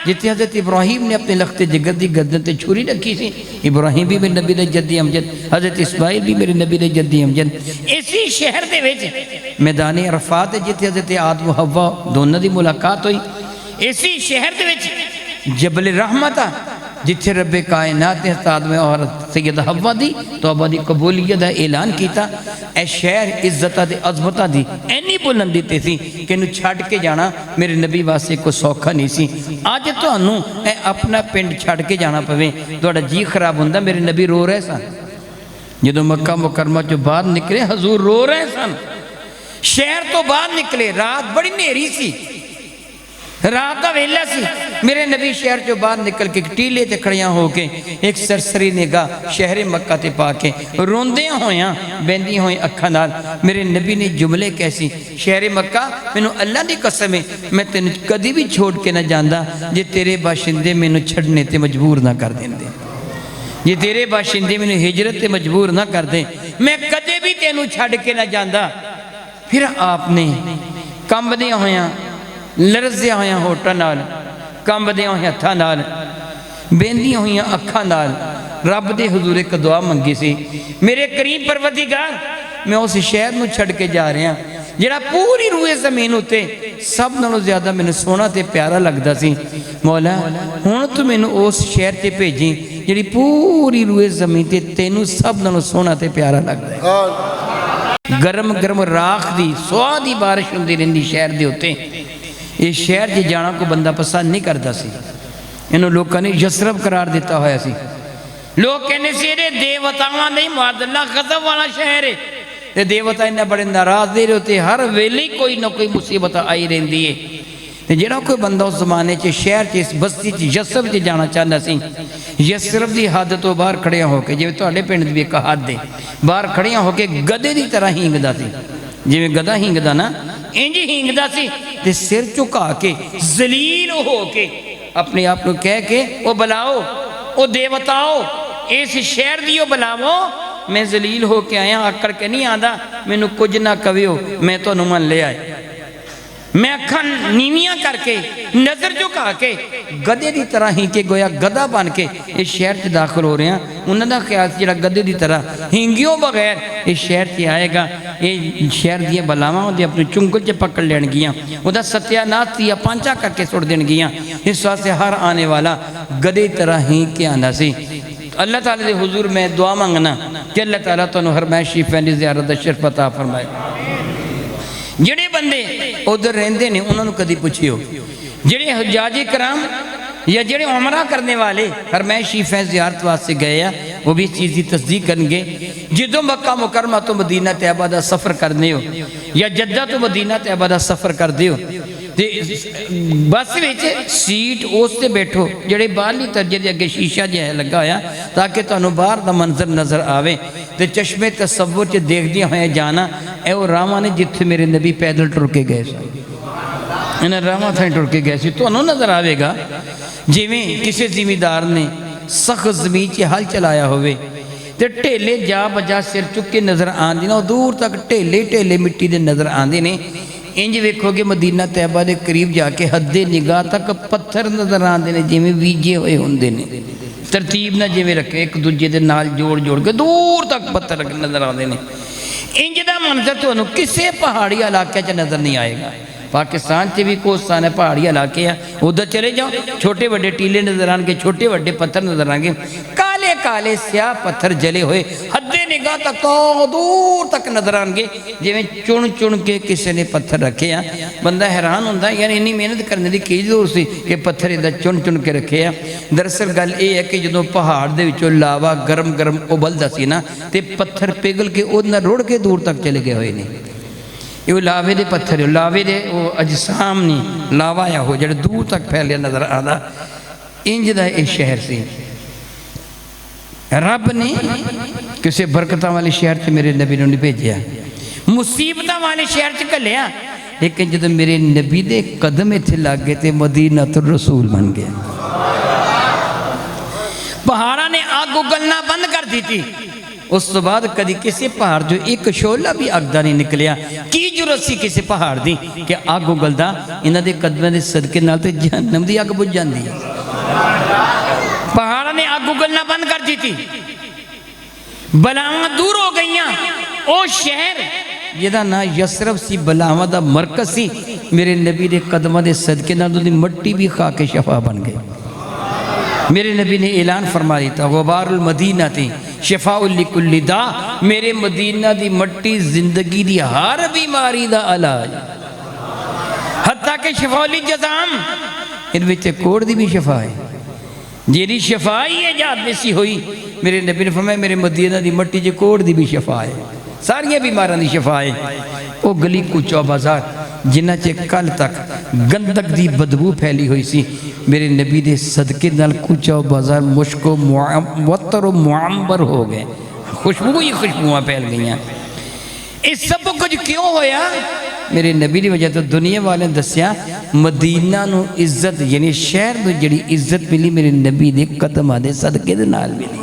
جتے حضرت ابراہیم نے اپنے لخت جگر دی گردن تے چھوری رکھی سی ابراہیم بھی میرے نبی دے جدی امجد حضرت اسماعیل بھی میرے نبی دے جدی امجد اسی شہر دے وچ میدان عرفات جتے حضرت آدم و حوا دونوں دی ملاقات ہوئی اسی شہر دے وچ جبل رحمتہ جتھے رب کائنات نے استاد میں اور سیدہ حوا دی توبہ دی قبولیت دا اعلان کیتا اے شہر عزتہ دے عظمتہ دی اینی بلندی تے سی کہ انہوں چھاڑ کے جانا میرے نبی واسے کو سوکھا نہیں سی آج تو انہوں اے اپنا پنڈ چھاڑ کے جانا پوے دوڑا جی خراب ہوندہ میرے نبی رو رہے سن جدو مکہ مکرمہ جو باہر نکلے حضور رو رہے سن شہر تو باہر نکلے، رات بڑی نیری سی، رات دا ویلا سی، میرے نبی شہر جو باہر نکل کے ٹیلے تے کھڑیاں ہو کے ایک سرسری نگاہ شہر مکہ تے پا کے روندیاں ہویاں بیندی ہوئیں اکھاں نال میرے نبی نے جملے کیسی، شہر مکہ مینوں اللہ دی قسم ہے میں تینوں کدی بھی چھوڑ کے نہ جاندا جے تیرے باشندے مینوں چھڑنے تے مجبور نہ کر دیندے، جے تیرے باشندے مینوں ہجرت تے مجبور نہ کر دیں، میں کدے بھی تینوں چھڑ کے نہ جاندا۔ پھر آپ نے کمبدیاں ہویاں لرزیاں ہویاں ہوٹاں نال، کمبدیاں ہویاں ہتھاں نال، بیندیاں ہویاں اکھاں نال رب دے حضور ایک دعا منگی سی، میرے کریم پروردگار میں اس شہر نو چھڑ کے جا رہا جڑا پوری روئے زمین ہوتے سب نالوں زیادہ میں نے سونا تے پیارا لگدا سی، مولا ہن تو میں نے اس شہر تے بھیجیں جڑی پوری روئے زمین تے تینوں سب نالوں سونا تے پیارا لگدا ہے، گرم گرم راکھ دی سوادی بارش ہوندی رہندی شہر دے ہوتے، یہ شہر جی جانا کو بندہ پسند نہیں کرتا سی، انہوں لوگوں نے یسرب قرار دیتا ہویا سی، لوگ کہنے سے یہ دیوتاواں نہیں معاذ اللہ غضب والا شہر ہے، یہ دیوتا انہیں بڑے ناراض دے رہے ہوتے، ہر ویلے کوئی نہ کوئی مصیبت آئی رہندی ہے، جڑا کوئی بندہ اس زمانے چے شہر چے اس بستی چے یسرب چے جانا چاہنا سی، یسرب دی حد تو باہر کھڑیاں ہو کے جویں تہاڈے پنڈ دی ایک حد دے باہر کھڑیاں ہو کے گدے دی طرح ہینگدا سی، جویں گدا ہینگدا نا انج ہینگدا سی تے سر چکا کے ذلیل ہو کے اپنے آپ کو کہہ کے او بلاؤ او دیوتاؤ اس شہر دیو بلاؤ میں ذلیل ہو کے آیا آکڑ کے نہیں آدھا مینوں کچھ نہ کہو میں تو نمان لے آئے، میں اکھاں نیویاں کر کے نظر جھکا کے گدے دی طرح ہی کے گویا گدا بن کے اس شہر سے داخل ہو رہے ہیں، انہوں نے خیال سے جڑا گدے دی طرح ہنگیوں بغیر اس شہر سے آئے گا، یہ شہر دیا بلاواں دے اپنے چنگل سے پکڑ لین گیاں، وہ دا ستیہ نات دیا پانچا کر کے سوڑ دین گیاں، اس واسطے ہر آنے والا گدے طرح ہی کے آنا سی۔ اللہ تعالیٰ دے حضور میں دعا مانگنا کہ اللہ تعالیٰ تو انہوں ہرمائشی فینی زیارت شرف عطا فرمائے۔ جڑے بندے ادھر رہندے نے انہوں نے کدی پوچھیو، جڑے حجاج کرام یا جڑے عمرہ کرنے والے ہرمائشی فین زیارت واسطے گئے ہیں وہ بھی اس چیز کی تصدیق کریں گے، جدو مکہ مکرمہ تو مدینہ طیبہ دا سفر کرنے ہو یا جدہ تو مدینہ طیبہ دا سفر کر دے ہو، بس ویچے سیٹ اس سے بیٹھو جڑے باہرلی ترجے دے اگے شیشہ جہے لگا ہویا تاکہ تانوں باہر دا منظر نظر آوے تے چشمے تصور چے دیکھ دیا ہوئے جانا اے وہ راما نے جتھے میرے نبی پیدل ٹر کے گئے سا، انہیں راما تھا ٹر کے گئے سی تو انہوں نظر آوے گا جیویں کسی زمیندار نے سخت زمین چے حل چلایا ہوئے تے ٹھیلے جا بجا سر چکے نظر آن دینا دور تک ٹھیلے مٹی دے نظر آن دینے، انج ویکھو گے مدینہ طیبہ دے قریب جا کے حد نگاہ تک پتھر نظر آن دینے جیویں ویجے ہوئے ہوندے نے، ترتیب نہ جیویں رکھے ایک دوجے دے نال جوڑ کے دور تک پتھر نظر آن دینے، انج دا منظر تو انہوں کسے پہاڑی علاقے چا نظر نہیں آئے گا۔ پاکستان سے بھی کوستان ہے پہاڑی علاقے ہیں ادھر چلے جاؤ چھوٹے بڑے ٹیلے نظر آن کے چھوٹے بڑے پتھر نظر آن کے کالے کالے سیاہ پتھر جلے ہوئے حد نگاہ تک دور تک نظر آن گے جویں چن کے کسی نے پتھر رکھے ہیں، بندہ حیران ہوندہ ہے یعنی انہی محنت کرنے دی کی ضرور سی کہ پتھر ادھر چن کے رکھے ہیں۔ دراصل گل یہ ہے کہ جدوں پہاڑ دے وچوں لاوا گرم ابلدا سی نا تے پتھر پگھل کے ادھر رڑ کے دور تک چلے گئے ہوئے نہیں، یہ لاوے دے پتھر ہے، لاوے دے وہ اجسام نہیں لاوا یا ہو جڑے دور تک پھیلے نظر آدھا، انج دا ایک شہر سی۔ رب نے کسی برکتہ والے شہر سے میرے نبی نے بھیجیا، مصیبتہ والے شہر سے کلیا، لیکن جب میرے نبی دے قدم تھے لگے تھے مدینہ الرسول بن گیا۔ پہاڑا نے آگ اگلنا بند کر دی تھی، اس تو بعد کدی کسی پہاڑ جو ایک شعلہ بھی آگ دا نہیں نکلیا، کی جرت سی کسی پہاڑ دی کہ آگ اگل دا انہ دے قدمہ دے صدقے نالتے جہنم دی آگ بجھ جان دی۔ پہاڑا نے آگ اگلنا بند کر دی تھی، بلاواں دور ہو گئیاں، او شہر جدہ نا یسرف سی بلاواں دا مرکز سی، میرے نبی دے قدمہ دے صدقے نالتے مٹی بھی خاک شفا بن گئے۔ میرے نبی نے اعلان فرمائی تھا غبار المدینہ تھی شفاء لکل دا، میرے مدینہ دی مٹی زندگی دی ہر بیماری دا علاج، حتیٰ کہ شفاء للجزام ان وچے کوڑ دی بھی شفا ہے، جیری شفائی ایجاد میں سی ہوئی، میرے نبی نے فرمایا میرے مدینہ دی مٹی جے کوڑ دی بھی شفا ہے۔ ساری بیماراں دی شفا ہے۔ وہ گلی کوچا بازار جنہ چے کل تک گندک دی بدبو پھیلی ہوئی سی، میرے نبی دے صدقے نال کوچا بازار مشک و معطر و معمبر ہو گئے، خوشبو ہی خوشبواں پھیل گئی ہیں۔ اس سب کچھ کیوں ہویا؟ میرے نبی دی وجہ تو دنیا والے دسیا مدینہ نو عزت یعنی شہر نو جڑی عزت ملی میرے نبی دے قدمہ دے صدقے دے نال ملی۔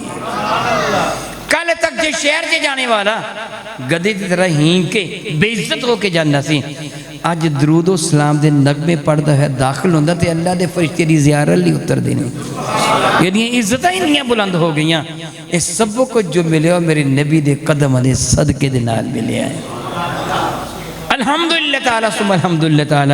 کل تک جے شہر سے جانے والا گدے دی طرح ہین کے بے عزت ہو کے جانا سی، آج درود و سلام دے نغمے پڑھتا ہے داخل ہوندہ تے اللہ دے فرشتے دی زیارت لی اتر دینے، یعنی عزتیں ہی نہیں بلند ہو گئیاں۔ اس سب کو جو ملے ہو میرے نبی دے قدم دے صدقے دے نال ملے ہیں۔ الحمدللہ تعالی سم الحمدللہ تعالی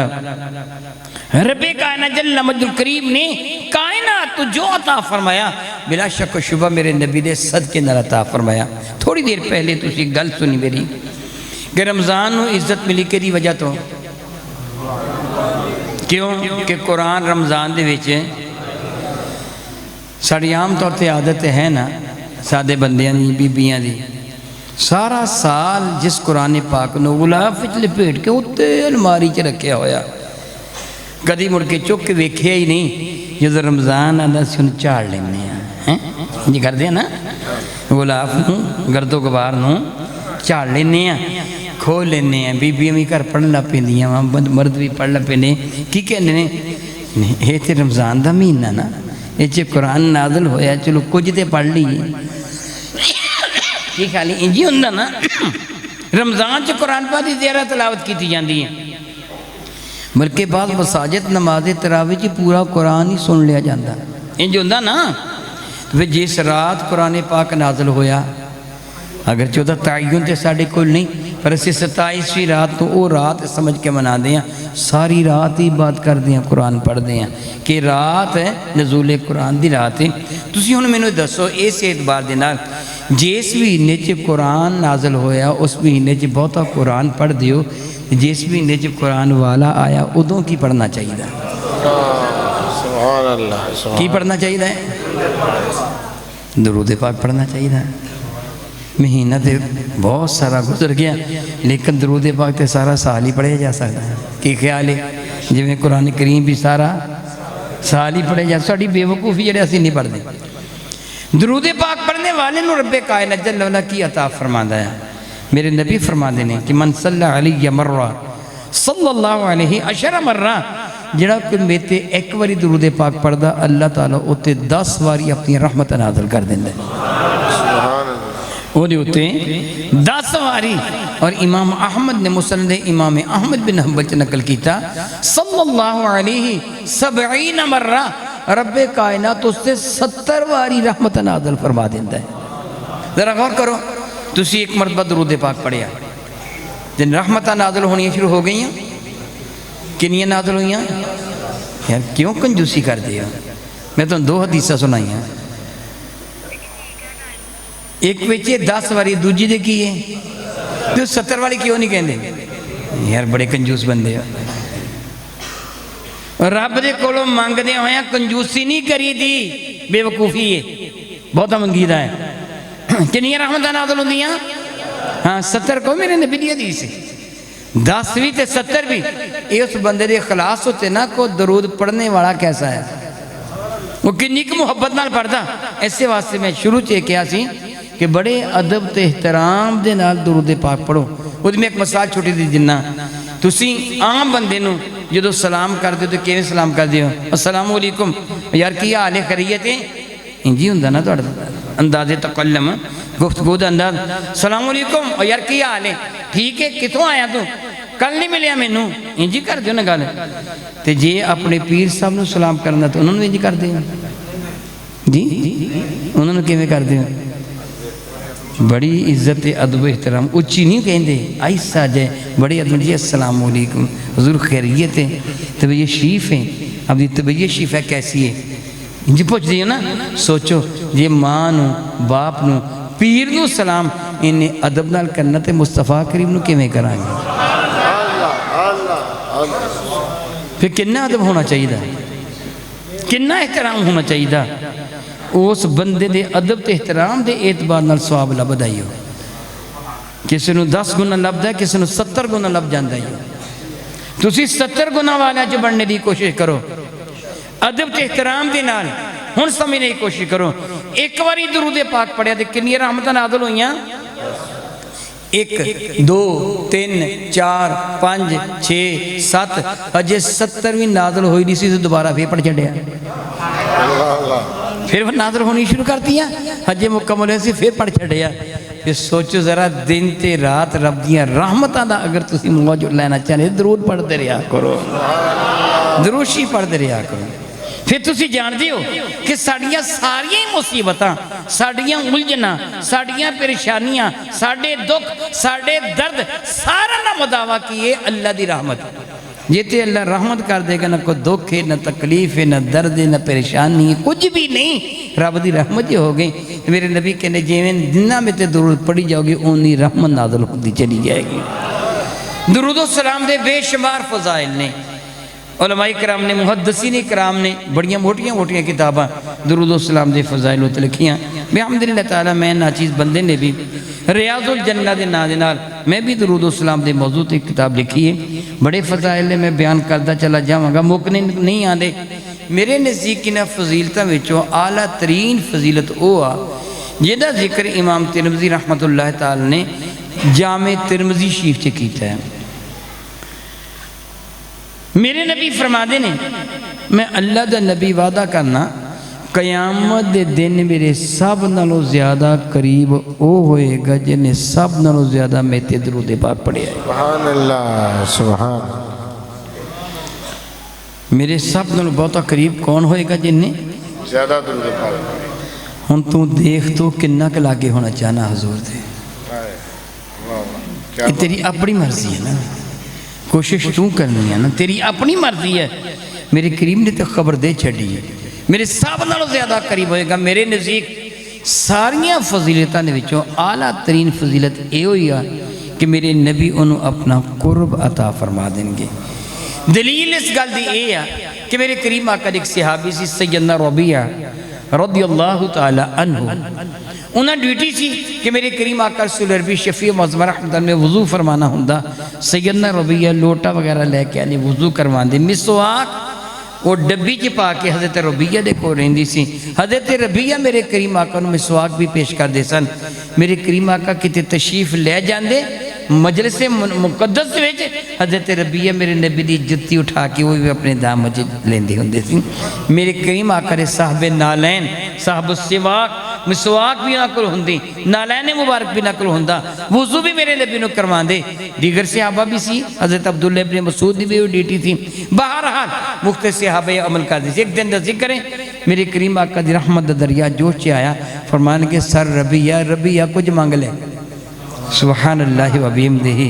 رب کائنات جل مجد الکریم نے کائنات تو جو عطا فرمایا بلا شک و شبہ میرے نبی دے صدقے نال عطا فرمایا۔ تھوڑی دیر پہلے تسی گل سنی میری کہ رمضان نو عزت ملی کے دی وجہ تو کیوں کہ قرآن رمضان دے ویچے ساڑی عام طور تے عادت ہے نا سادے بندیاں دی بیبیاں دی سارا سال جس قرآن پاک نو غلاف وچ لپیٹ کے اتے الماری چ رکھیا ہویا کدی مڑ کے چک کے ویکھیا ہی نہیں، جدو رمضان آندا سی ان چاڑ لینے ہیں جی کر دیا نا غلاف نو گرد و غبار نو چاڑ لینے ہیں کھول لینے ہیں، بیبیاں بھی گھر پڑھنا پیندیاں مرد بھی پڑھنا پیندے کی کہنے نے یہ تے رمضان دا مہینہ نا یہ چے قرآن نازل ہویا چلو کچھ تے پڑھ لیے کی خالی انجی ہوندہ نا رمضان چے قرآن پاک دی زیارہ تلاوت کی تھی جاندی ہیں، بلکہ بعض مساجد نماز تراویح چے پورا قرآن ہی سن لیا جاندہ انجی ہوندہ نا۔ تو جس رات قرآن پاک نازل ہویا اگر چودہ تعین تے ساڑھے کل نہیں پر اسے 27ویں رات تو وہ رات سمجھ کے منا دیا ساری رات ہی بات کر دیا قرآن پڑھ دیا کہ رات ہے نزول قرآن دی رات ہے۔ تسی ہوں میں نے دسو اس اعتبار دینا جس مہینے چ قرآن نازل ہویا اس مہینے چ بہتا قرآن پڑھ دیو، جس مہینے چ قرآن والا آیا ادوں کی پڑھنا چاہیے سبحان اللہ کی پڑھنا چاہیے درود پاک پڑھنا چاہیے۔ مہینہ تے بہت سارا گزر گیا لیکن درود پاک تے سارا سال ہی پڑھے جا سکتا ہے کہ خیال ہے جی میں قرآن کریم بھی سارا سال ہی پڑھے جا ساڑھی بے وقوفی جڑے اسی نہیں پڑھ دیں۔ درود پاک پڑھنے والے نو رب کائنات جل وعلا کی عطا فرماتا ہے۔ میرے نبی فرما دینے کہ من صلی علیہ مرہ صلی اللہ علیہ عشر مرہ جڑا کہ میتے ایک واری درود پاک پڑھ دا اللہ تعالیٰ اتے 10 واری اپنی رحمت نازل کر دیں دے وہ دے ہوتے 10 واری۔ اور امام احمد نے مسند امام احمد بن حنبل سے نقل کیتا صلی اللہ علیہ 70 مرہ رب کائنات اس سے 70 واری رحمت نازل فرما دیندہ ہے۔ ذرا غور کرو تسی ایک مرتبہ درود پاک پڑھیا جن رحمتہ نازل ہونی شروع ہو گئی ہیں کنیاں نازل ہوئی ہیں یار کیوں کنجوسی کر دیا؟ میں تو 2 حدیثہ سنائی ہیں ایک ویچے 10 واری دوجی دے کی ہے تو 70 والی کیوں نہیں کہندے یار بڑے کنجوس بندے ہیں رب دے کولوں مانگ دے ہویا کنجوسی نہیں کری دی بے وقوفی ہے بہت منگیدہ ہے کنیاں رحمتہ نازل ہوں دیاں ہاں 70 کو میرے نبی دی حدیث ہے 10 بھی تے 70 بھی یہ اس بندے دے خلاص ہوتے نا کو درود پڑھنے والا کیسا ہے وہ کنی کی محبت نال پڑھتا ایسے واسطے میں شروع چے کیا سی کہ بڑے ادب تے احترام دے نال درود پاک پڑھو۔ وہ میں ایک مثال چھوٹی دی جنہ تسی عام بندے نو جدو سلام کر دیو تو کیویں سلام کر دیو السلام علیکم یار کی حال خیریت ہے انجی ہوندا نا تہاڈا انداز تکلم گفتگو دا انداز السلام علیکم یار کی حال ہے ٹھیک ہے کتوں آیا تو کل نہیں ملیا مینوں انجی کر دیو نا گل تے جے اپنے پیر صاحب نو سلام کرنا تو انہوں نے انجی کر دیو جی انہوں نے کیویں کر دیو بڑی عزت ادب احترام اچھی نہیں کہندے ایسا جائے بڑی ادب جی السلام علیکم حضور خیریت ہے طبیعت شریف ہے اب یہ طبیعت شریف ہے کیسی ہے جی پوچھ دیئے نا سوچو یہ ماں نو باپ نو پیر نو سلام انہیں ادب نال کرنا تے مصطفیٰ کریم نو کیویں کرائیں گے پھر کننا ادب ہونا چاہیے دا کننا احترام ہونا چاہیے دا اس بندے دے ادب تے احترام دے اعتبار نال ثواب اللہ بدائی ہو کسی نو 10 گنا لبدا ہے، کسی نو 70 گنا لب جاندا ہے۔ تسی 70 گنا والا جو بننے دی کوشش کرو، ادب تے احترام دے نال ہن سمجھنے کی کوشش کرو۔ ایک باری درود پاک پڑھیا تے کنی رحمتاں نازل ہوئیاں؟ 1 2 3 4 5 6 7 اجے 70ویں نازل ہوئی نہیں سی، دوبارہ پھر پڑھ چھڈیا، پھر وہ نازل ہونی شروع کر دیا، اجے مکمل ہوئی سی پھر پڑھ چھڈیا۔ پھر سوچو ذرا دن تے رات رب دیاں رحمتاں دا اگر تسی موجود لینا چاہتے درود پڑھتے رہا کرو، دروشی پڑھتے رہا کرو۔ پھر تسی جان دیو کہ ساڑیاں ساریاں مصیبتاں، ساڑیاں الجھناں، ساڑیاں پریشانیاں، ساڑے دکھ، ساڑے درد سارا نہ مداوع کیے اللہ دی رحمت۔ جیتے اللہ رحمت کر دے گا، نہ کوئی دکھ ہے، نہ تکلیف ہے، نہ درد ہے، نہ پریشانی ہے، کچھ بھی نہیں، رب دی رحمت ہی ہو گئی۔ میرے نبی کہنے جیویں جنہ میں تے درود پڑھی جاؤ گی اونی رحمت نازل ہوتی چلی جائے گی۔ درود و سلام دے بے شمار فضائل نے، علماء کرام نے، محدثین کرام نے بڑیاں موٹیاں کتاباں درود و سلام دے فضائل ہوتے لکھیاں۔ بحمدللہ تعالیٰ میں ناچیز بندے نے بھی ریاض الجنہ دے نا دے نال میں بھی درود و سلام دے موضوع تے کتاب لکھی ہے، بڑے فضائل نے میں بیان کردہ چلا جاؤں گا، مکنے نہیں آندے۔ میرے نزدیک انہاں فضیلتاں وچوں اعلیٰ ترین فضیلت وہ آ جہدا ذکر امام ترمذی رحمت اللہ تعالیٰ نے جامع ترمذی شریف چ کیتا ہے۔ میرے نبی فرما دے نے میں اللہ دا نبی وعدہ کرنا قیامت دے دن میرے سب نالوں زیادہ قریب او ہوئے گا جنہیں سب نالوں زیادہ میں تے درود پاک پڑھے آئے۔ سبحان اللہ، سبحان میرے سب نالوں بہتا قریب کون ہوئے گا جنہیں زیادہ درود پاک پڑھے۔ ہن تو دیکھ تو کنہ کے لاگے ہونا چاہنا حضور دے، یہ تیری اپنی مرضی ہے نا، کوشش تو کرنی ہے نا، تیری اپنی مرضی ہے۔ میرے کریم نے تو خبر دے چھڑی ہے، میرے سب نالوں زیادہ قریب ہوئے گا۔ میرے نزدیک ساریاں فضیلتاں نے وچوں اعلیٰ ترین فضیلت اے ہوئی ہے کہ میرے نبی انہوں اپنا قرب عطا فرما دیں گے۔ دلیل اس گل دی اے ہے کہ میرے کریم آقا ایک صحابی سی سیدنا ربیعہ رضی اللہ تعالی عنہ، انہاں ڈیوٹی سی کہ میرے کریم آقا رسول عربی شفیع معظم رحمت اللہ میں وضو فرمانا ہوندا، سیدنا ربیعہ لوٹا وغیرہ لے کے آنی وضو کروان دے، مسواک وہ ڈبی چ پا کے حضرت ربیعہ دے کو رہندی سی۔ حضرت ربیعہ میرے کریم آقا نے مسواک بھی پیش کر دے سن۔ میرے کریم آقا کتے تشریف لے جاندے مجلس مقدس وچ، حضرت ربیعہ میرے نبی دی جتی اٹھا کے وہ بھی اپنے دام مجد لیندے ہوندے سی۔ میرے کریم آقا نے صاحب نالین، صاحب السواک، مسواک بھی نقل ہوندی، نالین مبارک بھی نقل ہوندا، وضو بھی میرے نبی نے کروان دے۔ دیگر صحابہ بھی سی، حضرت عبداللہ ابن مسعود بھی وہ ڈیوٹی تھی۔ بہرحال مختلف صحابہ عمل کر دی۔ ایک دن دا ذکر ہے میرے کریم آقا دی رحمت دا دریا جوش چ آیا، فرمان کے سر ربیعہ کچھ مانگ لے۔ سبحان اللہ و بحمدہ،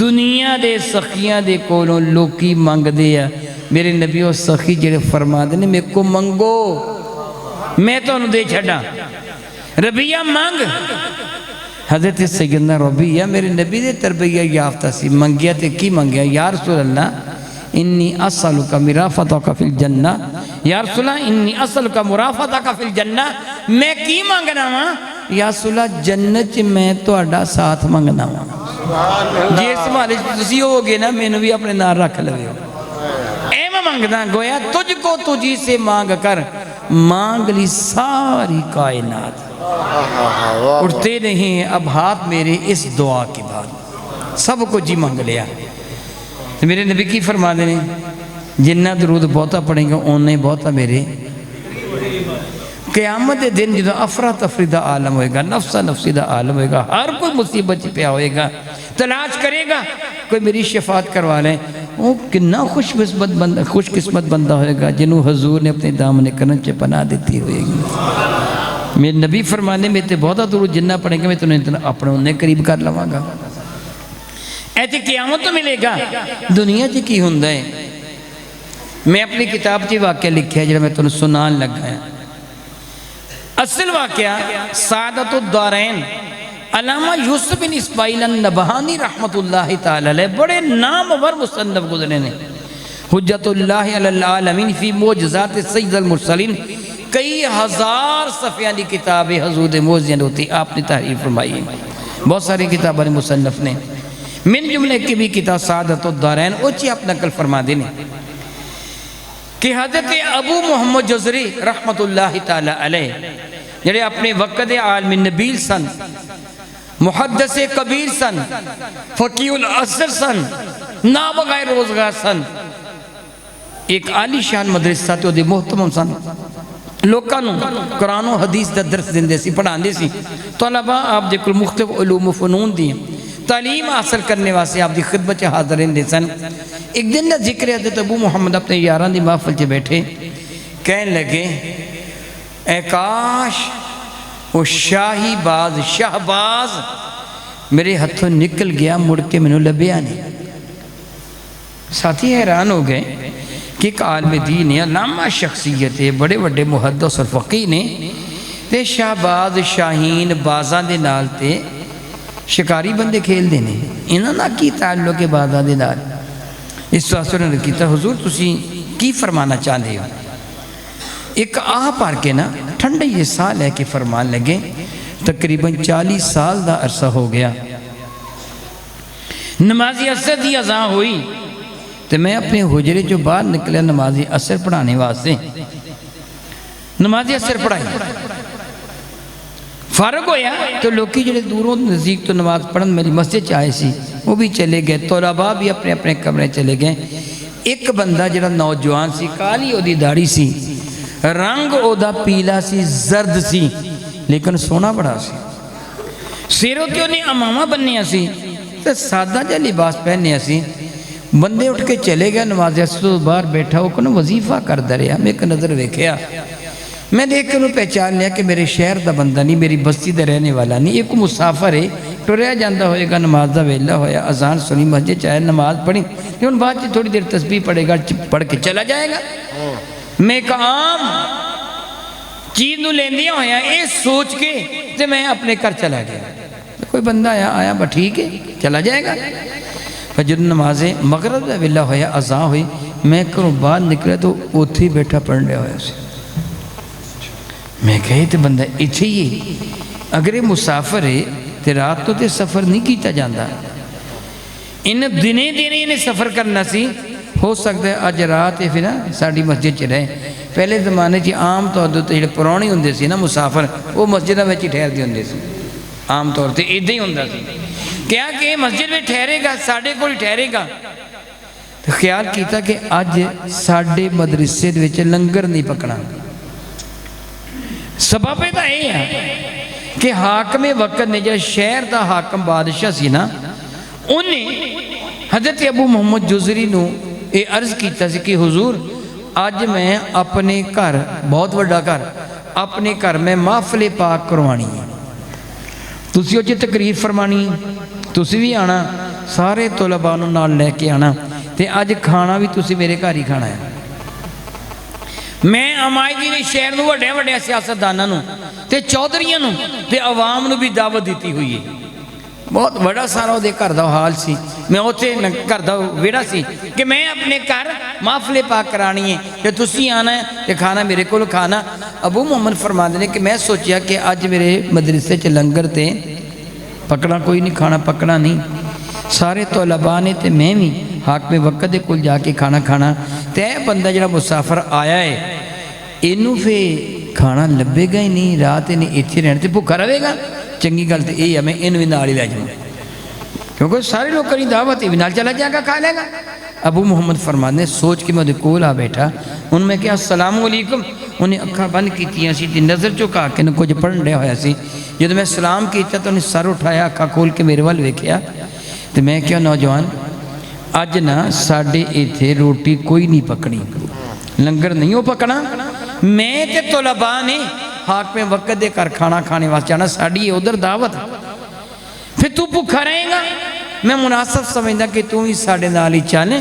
دنیا دے سخیاں دے کولوں لوکی مانگ دے یا میرے نبی و سخی جڑے فرما دے نے میرے کو منگو میں تو انہوں دے چھڑا، ربیعہ مانگ۔ حضرت سیدنا ربیعہ میرے نبی دے تربیہ یافتہ سی، منگیا تے کی منگیا؟ یا رسول اللہ انی اسألک مرافقتک فی الجنہ، یا رسول اللہ انی اسألک مرافقتک فی الجنہ، میں کی مانگنا ہوں؟ یا رسول اللہ جنت میں تو اڈا ساتھ مانگنا ہوں۔ جیس مالج تسی ہو گے نا میں نے بھی اپنے نار رکھ لگے ہو، اے میں مانگنا گویا تجھ کو تجھی سے مانگ کر مانگ لی ساری کائنات۔ اٹھتے نہیں اب ہاتھ میرے اس دعا کے بعد، سب کو جی مانگ لیا۔ تو میرے نبی کی فرما دینے جنہ درود بہتا پڑھیں گا انہیں بہتا میرے قیامت دن جدو افرا تفری دا عالم ہوئے گا، نفسا نفسی دا عالم ہوئے گا، ہر کوئی مصیبت پہ ہوئے گا، تلاش کرے گا کوئی میری شفاعت کروا لیں۔ وہ کنا خوش قسمت بندہ ہوئے گا جنہوں حضور نے اپنے دامن کرن چے پناہ دیتی ہوئے گی۔ میرے نبی فرمانے میں تے بہتا درود جنہ پڑھیں گا میں تو اپنے انہیں قریب کر لواں گا۔ ایتی قیامت تو ملے گا، دنیا جی کی ہوندہ ہے۔ میں اپنی کتاب جی واقعہ لکھیا ہے جب میں تو سنان لگ گیا۔ اصل واقعہ سعادت الدارین علامہ یوسف بن اسماعیل النبہانی رحمت اللہ تعالی علیہ بڑے نامور مصنف گزرے نے، حجت اللہ علی العالمین فی معجزات سید المرسلین، کئی ہزار صفحیاں دی کتاب حضور موزین ہوتی آپ نے تحریر فرمائی ہے۔ بہت ساری کتابوں نے مصنف نے من جملے کی بھی کتاب سعادت الدارین اوچی آپ نقل فرما دینے کہ حضرت ابو محمد جزری رحمت اللہ تعالی علیہ جڑے اپنے وقت عالم نبیل سن، محدث کبیر سن، فقیہ العصر سن، نابغہ روزگار سن، ایک عالی شان مدرسہ تے دے محتمم سن، لوکاں نوں قرآن و حدیث دا درس دیندے سی، پڑھان دے سی، طلبہ آپ دے کل مختلف علوم و فنون دی تعلیم حاصل کرنے واسے آپ دی خدمت حاضر رہندے سن۔ ایک دن دا ذکر حضرت ابو محمد اپنے یاران دی محفل چے بیٹھے کہنے لگے اے کاش وہ شاہی باز شہباز میرے ہتھوں نکل گیا مڑ کے میں نے لبیا نہیں۔ ساتھی حیران ہو گئے کہ ایک عالم دین ہے، علامہ شخصیت ہے، بڑے بڑے محدث اور فقیہ نے تے شہباز شاہین بازاں دے نال تے شکاری بندے کھیل دینے انہاں نہ کی تعلق کے بازاں دے نال۔ اس واسطے نے کیتا حضور تسی کی فرمانا چاہتے ہو؟ ایک آہ پار کے نا ٹھنڈے یہ سال ہے کہ فرمان لگے تقریباً 40 سال دا عرصہ ہو گیا، نمازی عصر دی اذان ہوئی تو میں اپنے حجرے جو باہر نکلے نمازی عصر پڑھانے واسطے نمازی عصر پڑھائی، فارغ ہویا تو لوکی جڑے دوروں نزدیک تو نماز پڑھن میری مسجد چاہے سی وہ بھی چلے گئے، طلباء بھی اپنے اپنے کمرے چلے گئے۔ ایک بندہ جڑا نوجوان سی، کالی او دی داڑھی سی، رنگ او دا پیلا سی، زرد سی، لیکن سونا بڑا سی، سیروں تے انہیں امامہ بننے سی تو سادہ جا لباس پہننے سی۔ بندے اٹھ کے چلے گئے، نماز عصر تو باہر بیٹھا وہ کنو وظیفہ کر دریا، میں ایک نظر ویکھیا، میں دیکھ کے انہوں پہچان لیا کہ میرے شہر دا بندہ نہیں، میری بستی دا رہنے والا نہیں، ایک مسافر ہے، ٹریا جاندہ ہوئے گا، نماز دا ویلہ ہویا، اذان سنی، مسجد چاہے نماز پڑھی، لیکن بعد سے تھوڑی دیر تسبیح پڑھے گا، پڑھ کے چلا جائے گا۔ میں ایک عام چیز نو لیندیا ہویا اے سوچ کے تے میں اپنے گھر چلا گیا، کوئی بندہ آیا با ٹھیک ہے چلا جائے گا۔ جب نماز مغرب دا ویلہ ہویا، اذان ہوئی، میں کروں بعد نکلے تو اوتھی بیٹھا پڑھنے ہویا اسے، میں کہے تے بندہ اتھی ہی اگر یہ مسافر ہے تے رات تو تے سفر نہیں کیتا جاندہ، ان دنے انہیں سفر کرنا سی، ہو سکتا ہے آج رات ہے پھر ساڑھی مسجد چ رہے۔ پہلے زمانے چی عام طور تے جڑے پرانی ہوندے سی نا مسافر وہ مسجدہ میں چی ٹھہر دی ہوندے سی، عام طور تے ادھے ہی ہوندہ سی، کیا کہ مسجد میں ٹھہرے گا ساڑھے کو ٹھہرے گا۔ تو خیال کیتا کہ آج ساڑھے مدرسے وچ لنگر نہیں پکنا، سبب دا یہ ہے کہ حاکم وقت نے جو شہر دا حاکم بادشاہ سی نا انہیں حضرت ابو محمد جزری نو یہ عرض کیتا سی کہ حضور آج میں اپنے گھر بہت بڑا گھر اپنے گھر میں محفل پاک کروانی ہے، تسی اوچے تقریر فرمانی، تسی بھی آنا، سارے طلباء نو نال لے کے آنا، تے آج کھانا بھی تسی میرے گھر ہی کھانا ہے۔ میں امائدی نے شہر نو وڈے وڈے سیاستداناں نو تے چودھریاں نو تے عوام نو بھی دعوت دیتی ہوئی ہے، بہت بڑا سارا دے گھر دا حال سی، میں اوتے گھر دا ویڑا سی کہ میں اپنے گھر محفل پاک کرانی ہے کہ تسی آنا ہے کہ کھانا میرے کو کھانا۔ ابو محمد فرماندے نے کہ میں سوچیا کہ آج میرے مدرسے چ لنگر تے پکڑا کوئی نہیں، کھانا پکڑا نہیں، سارے طلباء نے تے میں بھی حاکم وقت دے کل جا کے کھانا تے بندہ جڑا مسافر آیا ہے انہوں پھر کھانا لبے گا ہی نہیں، رات انہیں ایتھے رہنے تے بھوکا رہے گا، چنگی گل تے یہ ہے میں انہوں بھی نال ہی لے جاؤں، کیونکہ سارے لوگ کری دعوت بھی نال چلا جائے گا کھا لے گا۔ ابو محمد فرمانے نے سوچ کے میں دے کول آ بیٹھا، ان میں کہا السلام علیکم، انہیں اکھا بند کیتیاں سی تی نظر چکا کے کچھ پڑھن رہا ہویا سی، جب میں سلام کیتا تو انہیں سر اٹھایا اکھا کھول کے میرے وال ویکھیا، تو میں کہا نوجوان آج نا ساڑھے ایتھے روٹی کوئی نہیں پکڑی، لنگر نہیں ہو پکڑا، میں تے طلباء نے حاکم وقت دے کر کھانا کھانے واسطے جانا، ساڑھی ادھر دعوت، پھر تو بھوکا رہے گا، میں مناسب سمجھدا کہ تو ہی ساڑھے نال ہی چانے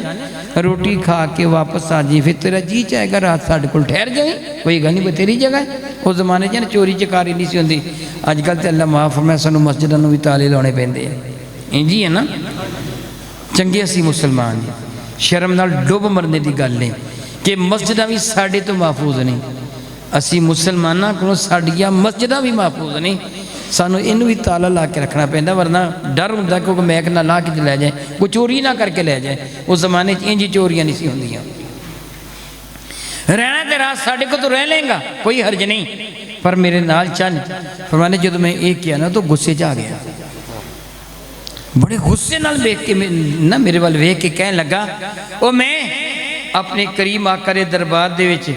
روٹی کھا کے واپس آ جائیں، پھر تیرا جی چاہے گا رات ساڑھے کو ٹھہر جائیں، کوئی گل نہیں تیری جگہ ہے۔ اس زمانے چ چوری چکاری نہیں سی ہوندی، اج کل تے اللہ معاف فرمائے سانوں مسجداں نوں بھی تالے لانے پیندے ہیں، انجی ہے نا، چنگے اسی مسلمان جی، شرم نال ڈوب مرنے دی گل نہیں کہ مسجداں بھی ساڑھے تو محفوظ نہیں، اسی مسلماناں کو ساڑھیاں مسجداں بھی محفوظ نہیں، سانو اینو بھی تالا لا کے رکھنا پہندا ورنہ ڈر ہوندا کہ کوئی میک نہ لا کے لے جائے کوئی چوری نہ کر کے لے جائے اس زمانے انجی چوریاں نہیں سی ہوندیاں رہنا تے رات ساڑھے کو تو رہ لیں گا کوئی حرج نہیں پر میرے نال چل فرمانے جب میں ایک کیا نا تو غصے جا گیا بڑے غصے نال دیکھ کے نا میرے وال ویکھ کے کہنے لگا او میں اپنے کریم آقا دے دربار دے وچ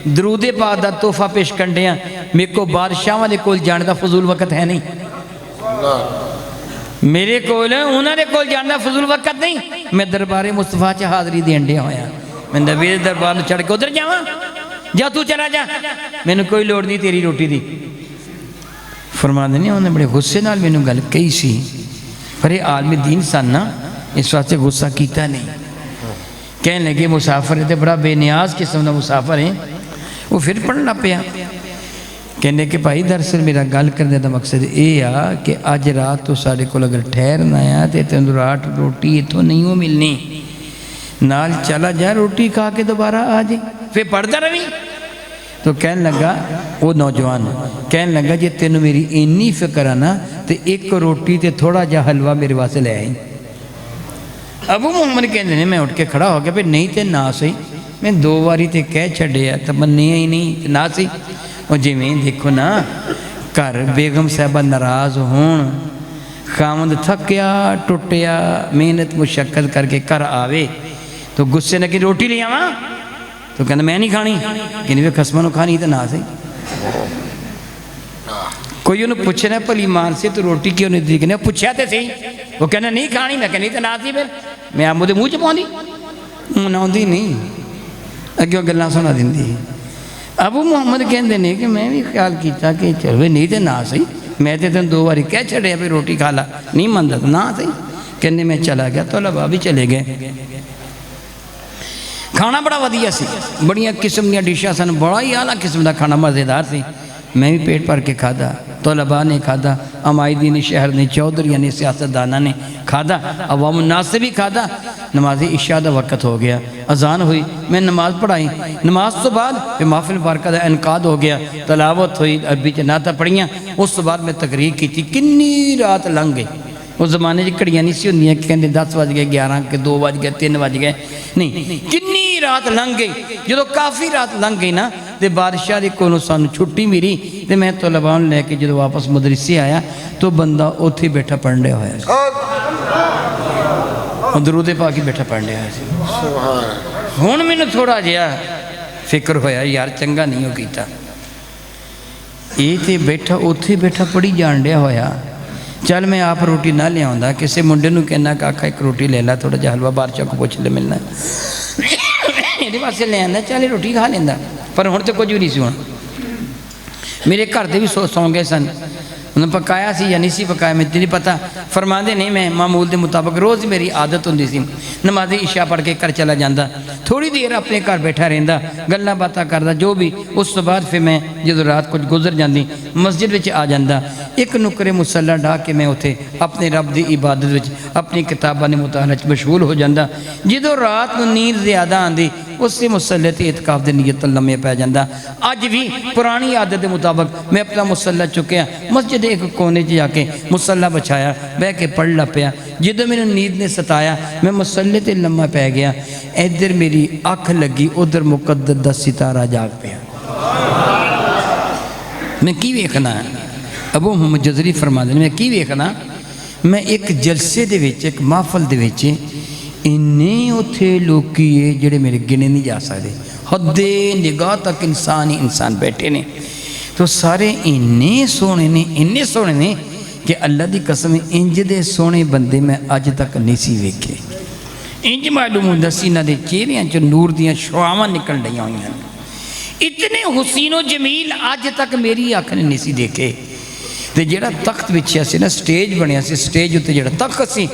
درود پاک دا تحفہ پیش کرنڈیاں میرے کو بادشاہاں دے کول جان دا فضول وقت ہے نہیں میرے کول انہاں دے کول جان دا فضول وقت نہیں میں دربار مصطفیٰ چ حاضری دین ڈیا ہویا میں نبی دے دربار میں چڑھ کے ادھر جاواں جا تو چلا جا میں نے کوئی لوڑ نہیں تیری روٹی دی فرما دینے انہوں نے بڑے غصے نال میں نے گل کہی سی پر یہ عالم دین سن نا اس واسطے غصہ کیتا نہیں کہنے لگے مسافر ہے بڑا بے نیاز قسم دا مسافر ہیں وہ پھر پڑھنا پیا کہنے کہ بھائی دراصل میرا گل کرنے دا مقصد یہ آ کہ آج رات تو سارے کو اگر ٹھہرنا آیا تو تین رات روٹی اتوں نہیں ہو ملنی نال چلا جا روٹی کھا کے دوبارہ آ جائے پھر پڑھتا روی تو کہنے لگا وہ نوجوان کہنے لگا جی تینوں میری اینی فکر آنا تو ایک روٹی تے تھوڑا جا حلوہ میرے واسطے لے آئی ابو محمد کہنے نے میں اٹھ کے کھڑا ہو گیا پھر نہیں تے نہ سہی میں دو باری تے کہہ چھڑیا تو منیا ہی نہیں نہ سی اور جی میں دیکھو نا گھر بیگم صاحبہ ناراض ہون خامد تھکیا ٹوٹیا محنت مشقت کر کے گھر آوے تو غصے نہ کہ روٹی لے آواں تو کہنا میں نہیں کھانی کہنے وہ قسمہ نو کھانی تو نہ سہی کوئی انہوں پوچھے نا پلی مان سے تو روٹی کیوں نہیں دی کہنے پوچھیا تے صحیح وہ کہنا نہیں کھانی میں کہنی تو نہ سی پھر میں آپ مجھے منہ چ پاؤں دی نہ ہوندی نہیں اگیوں گلاں سنا دیندی ابو محمد کہندے نے کہ میں بھی خیال کیتا کہ چلوے نہیں تے نہ صحیح میں تے تن دو باری کہہ چھڑیا پھر روٹی کھا لا نہیں مندا تو نہ صحیح کہنے میں چلا گیا تو طلباء بھی چلے گئے کھانا بڑا ودیا سی بڑیاں قسم دیا ڈشاں سن بڑا ہی اعلیٰ قسم دا کھانا مزیدار سی میں بھی پیٹ پر کے کھادا طلباء نے کھادا عمائدین شہر نے چودھریاں نے سیاستدانہ نے کھادا عوام الناس سے بھی کھادا نماز عشاء دا وقت ہو گیا اذان ہوئی میں نماز پڑھائی نماز تو بعد پھر محفل بارکہ دا انعقاد ہو گیا تلاوت ہوئی عربی جناتہ پڑھیاں اس تو بعد میں تقریر کی تھی کنی رات لنگ گئی اس زمانے جی کڑیاں نہیں سی ہوندی ہیں کہ کہندے 10 بج گئے 11 کے 2 بج گئے 3 بج گئے نہیں کنی رات لنگ گئی جدو کافی رات لنگ گئی نا تے بادشاہ دی کولوں سانو چھٹی میری تے میں طلباء لے کے جدو واپس مدرسے آیا تو بندہ اوتھے بیٹھا پڑھنے ہویا سی درود پاک ہی بیٹھا پڑھنے ہویا سی ہن مینوں تھوڑا جہا فکر ہویا یار چنگا نہیں ہو کیتا یہ تے بیٹھا اوتھے بیٹھا پڑھی جان ڈیا ہویا چل میں آپ روٹی نہ لے آؤں کسی منڈے نو کہنا کہ آقا ایک روٹی لے لا تھوڑا جا حلوہ بادشاہ کو پوچھ لے ملنا یہ پاسے لے آندا چل روٹی کھا لینا پر ہن تو کچھ بھی نہیں سی ہونا میرے گھر دے بھی سو گئے سن انہوں نے پکایا سی یا نہیں سی پکایا میں نہیں پتا فرماندے نہیں میں معمول دے مطابق روز میری عادت ہوندی سی نماز عشاء پڑھ کے گھر چلا جاندہ تھوڑی دیر اپنے گھر بیٹھا رہندا گلاں باتاں کردا جو بھی اس تو بعد پھر میں جدو رات کچھ گزر جاندی مسجد وچ آ جاندہ ایک نکرے مصلی ڈھا کے میں اتے اپنے رب دی عبادت وچ اپنی کتاباں نے مطالعہ مشغول ہو جاندہ جدو رات نو نیند زیادہ آندی اس سے مصلی تے اعتکاف دے نیت لمحے پہ جاندہ اج بھی پرانی عادت دے مطابق میں اپنا مصلی چکیا مسجد ایک کونے جا کے مصلی بچھایا بہ کے پڑھ لا پیا جدو میں نے نیند نے ستایا میں مصلی تے لمحہ پہ گیا ادھر میری اکھ لگی ادھر مقدس دا ستارہ جاگ پیا میں کی ویکھنا ہے ابو محمد جزری فرما دے میں کی ویکھنا میں ایک جلسے دے وچ ایک محفل دے وچ انہیں اتھے لوگ کیے جڑے میرے گنے نہیں جا سکتے حد نگاہ تک انسان بیٹھے نے تو سارے انہیں سونے نے کہ اللہ دی قسم انج دے سونے بندے میں آج تک نہیں سی ویکھے انج معلوم ہوندہ سینہ دے چہریاں چو نور دیاں شعاواں نکل رہیاں ہوئی ہیں اتنے حسین و جمیل آج تک میری آنکھ نے نہیں سی دیکھے تے جڑا تخت بچھیا سی نا سٹیج بنیا سی سٹیج ہوتے جڑا تخت سی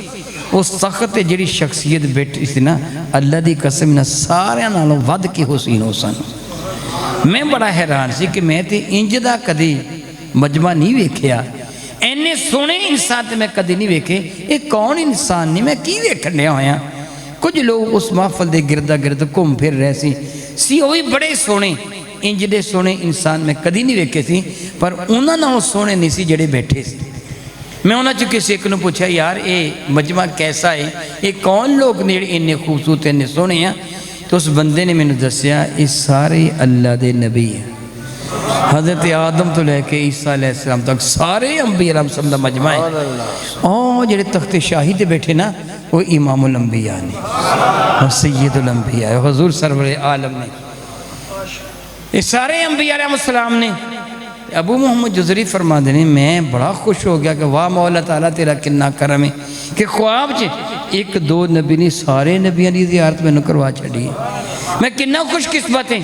اس تخت تے جڑی شخصیت بیٹھی سی نا اللہ دی قسم نا سارے نالوں ود کے حسین ہو سن میں بڑا حیران سی کہ میں تے انج دا کدی مجمع نہیں ویکھیا اینے سونے انسان تے میں کدی نہیں ویکھے ایک کون انسان نہیں میں کی ویکھنے ہویا کچھ لوگ اس محفل دے گردہ گرد کم پھر رہے سی ہوئی بڑے سونے ਇੰਜ ਦੇ ਸੋਹਣੇ ਇਨਸਾਨ ਮੈਂ ਕਦੀ ਨਹੀਂ ਵੇਖੇ ਸੀ, ਪਰ ਉਹਨਾਂ ਨਾਲੋਂ ਸੋਹਣੇ ਨਹੀਂ ਸੀ ਜਿਹੜੇ ਬੈਠੇ ਸੀ। ਮੈਂ ਉਹਨਾਂ 'ਚ ਕਿਸੇ ਇੱਕ ਨੂੰ ਪੁੱਛਿਆ, ਯਾਰ ਇਹ ਮਜਮਾ ਕੈਸਾ ਹੈ, ਇਹ ਕੌਣ ਲੋਕ ਨੇ ਜਿਹੜੇ ਇੰਨੇ ਖੂਬਸੂਰਤ ਇੰਨੇ ਸੋਹਣੇ ਆ? تو اس بندے نے میں نے دسیا یہ سارے اللہ دے نبی ہیں، حضرت آدم تو لے کے عیسیٰ علیہ السلام تک سارے انبیاء علیہ السلام دا مجمع ہے۔ اور جڑے تخت شاہی تے بیٹھے نا وہ امام الانبیاء نے اور سید الانبیاء حضور سرور عالم نے، یہ سارے انبیاء علیہ السلام نے۔ ابو محمد جزری فرما دینے میں بڑا خوش ہو گیا کہ واہ مولا تعالیٰ تیرا کنا کرم ہے کہ خواب چ ایک دو نبی نے سارے نبیوں کی زیارت میں کروا چڑھی ہے۔ میں کنا خوش قسمت ہیں،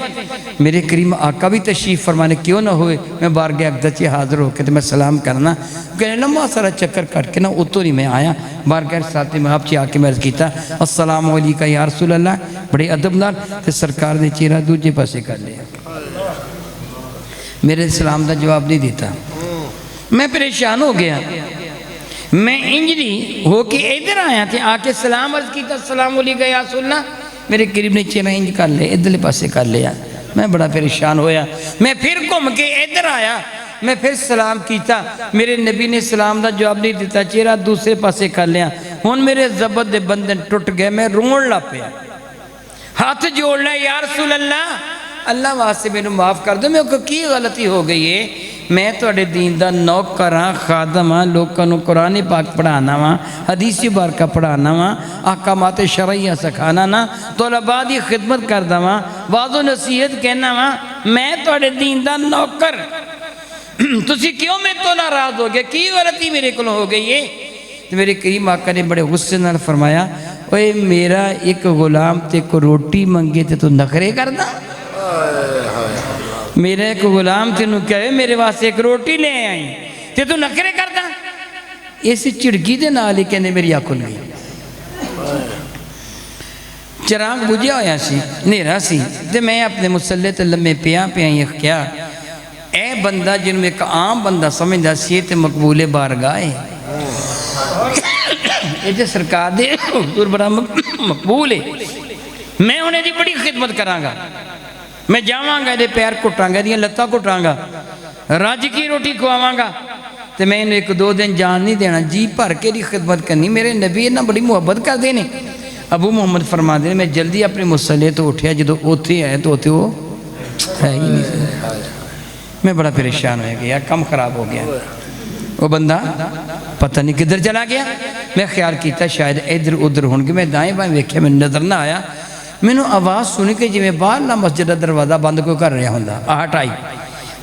میرے کریم آقا بھی تشریف فرمانے کیوں نہ ہوئے، میں بارگاہ اقدس سے حاضر ہو کے تو میں سلام کرنا کہ لمبا سارا چکر کٹ کے نا اتو نہیں میں آیا بارگاہ ساتھ میں آپ سے آ کے میں عرض کیتا السلام علیکم یا رسول اللہ، بڑے ادب نال تے سرکار نے چہرہ دوجے پاسے کر لیا، میرے سلام دا جواب نہیں دیتا۔ میں پریشان ہو گیا، میں انجلی ہو کے ادھر آیا تھے، آ کے سلام عرض کیتا السلام علیکم یا رسول اللہ، میرے قریب نے چہرہ انج کر لے ادھر پاسے کر لیا، میں بڑا پریشان ہویا۔ میں پھر گھوم کے ادھر آیا، میں پھر سلام کیتا، میرے نبی نے سلام دا جواب نہیں دیتا، چہرہ دوسرے پاسے کر لیا۔ ہن میرے زبر دے بندن ٹوٹ گئے، میں رون لا پیا، ہاتھ جوڑ لے یا رسول اللہ اللہ واسطے میں معاف کر دو، میں کو کی غلطی ہو گئی ہے، میں توڑے دین دا نوکر ہاں خادم ہاں، لوگوں کو قرآن پاک پڑھانا وا، حدیث بارکہ پڑھانا وا، احکامات شرعیہ سکھانا نا، طلباء دی خدمت کردا وا، وعظ و نصیحت کہنا وا، میں توڑے دین دا نوکر تسی کیوں میں تو ناراض ہو گیا، کی غلطی میرے کو ہو گئی ہے؟ تو میرے کریم آقا نے بڑے غصے نال فرمایا اوے میرا ایک غلام تے کو روٹی منگے تے تو نخرے کردا، میرے ایک غلام تینوں کہے میرے واسطے ایک روٹی لے آئیں تے تو نخرے کردا، ایسی چڑکی دے نال ہی کہنے میری آنکھ کھل گئی۔ چراغ بجھیا ہویا سی، نیرا سی، تے میں اپنے مصلی تے لمحے پیا یہ کیا اے بندہ جن میں ایک عام بندہ سمجھدا سی تے مقبول بارگاہ ہے، یہ تے سرکار دے حضور بڑا مقبول ہے، میں انہیں دی بڑی خدمت کراں گا، میں جاواں گا دے پیر کٹاں گا، دیاں لتاں کٹاں گا، راج کی روٹی کھواواں گا، تے میں انہیں ایک دو دن جان نہیں دینا، جی بھر کے دی خدمت کرنی، میرے نبی نے بڑی محبت کر دینے۔ ابو محمد فرما دینے میں جلدی اپنے مصلی تو اٹھیا، جدو اوتھے آئے تو اوتھے وہ ہے ہی نہیں، میں بڑا پریشان ہو گیا، کم خراب ہو گیا، وہ بندہ پتہ نہیں کدھر چلا گیا، میں خیال کیتا شاید ادھر ادھر ہونگے، میں دائیں بائیں ویکھیا میں نظر نہ آیا، میں نے آواز سنی کہ جی میں باہر نہ مسجد دروازہ بند کوئی کر رہا ہوں، آہٹ آئی،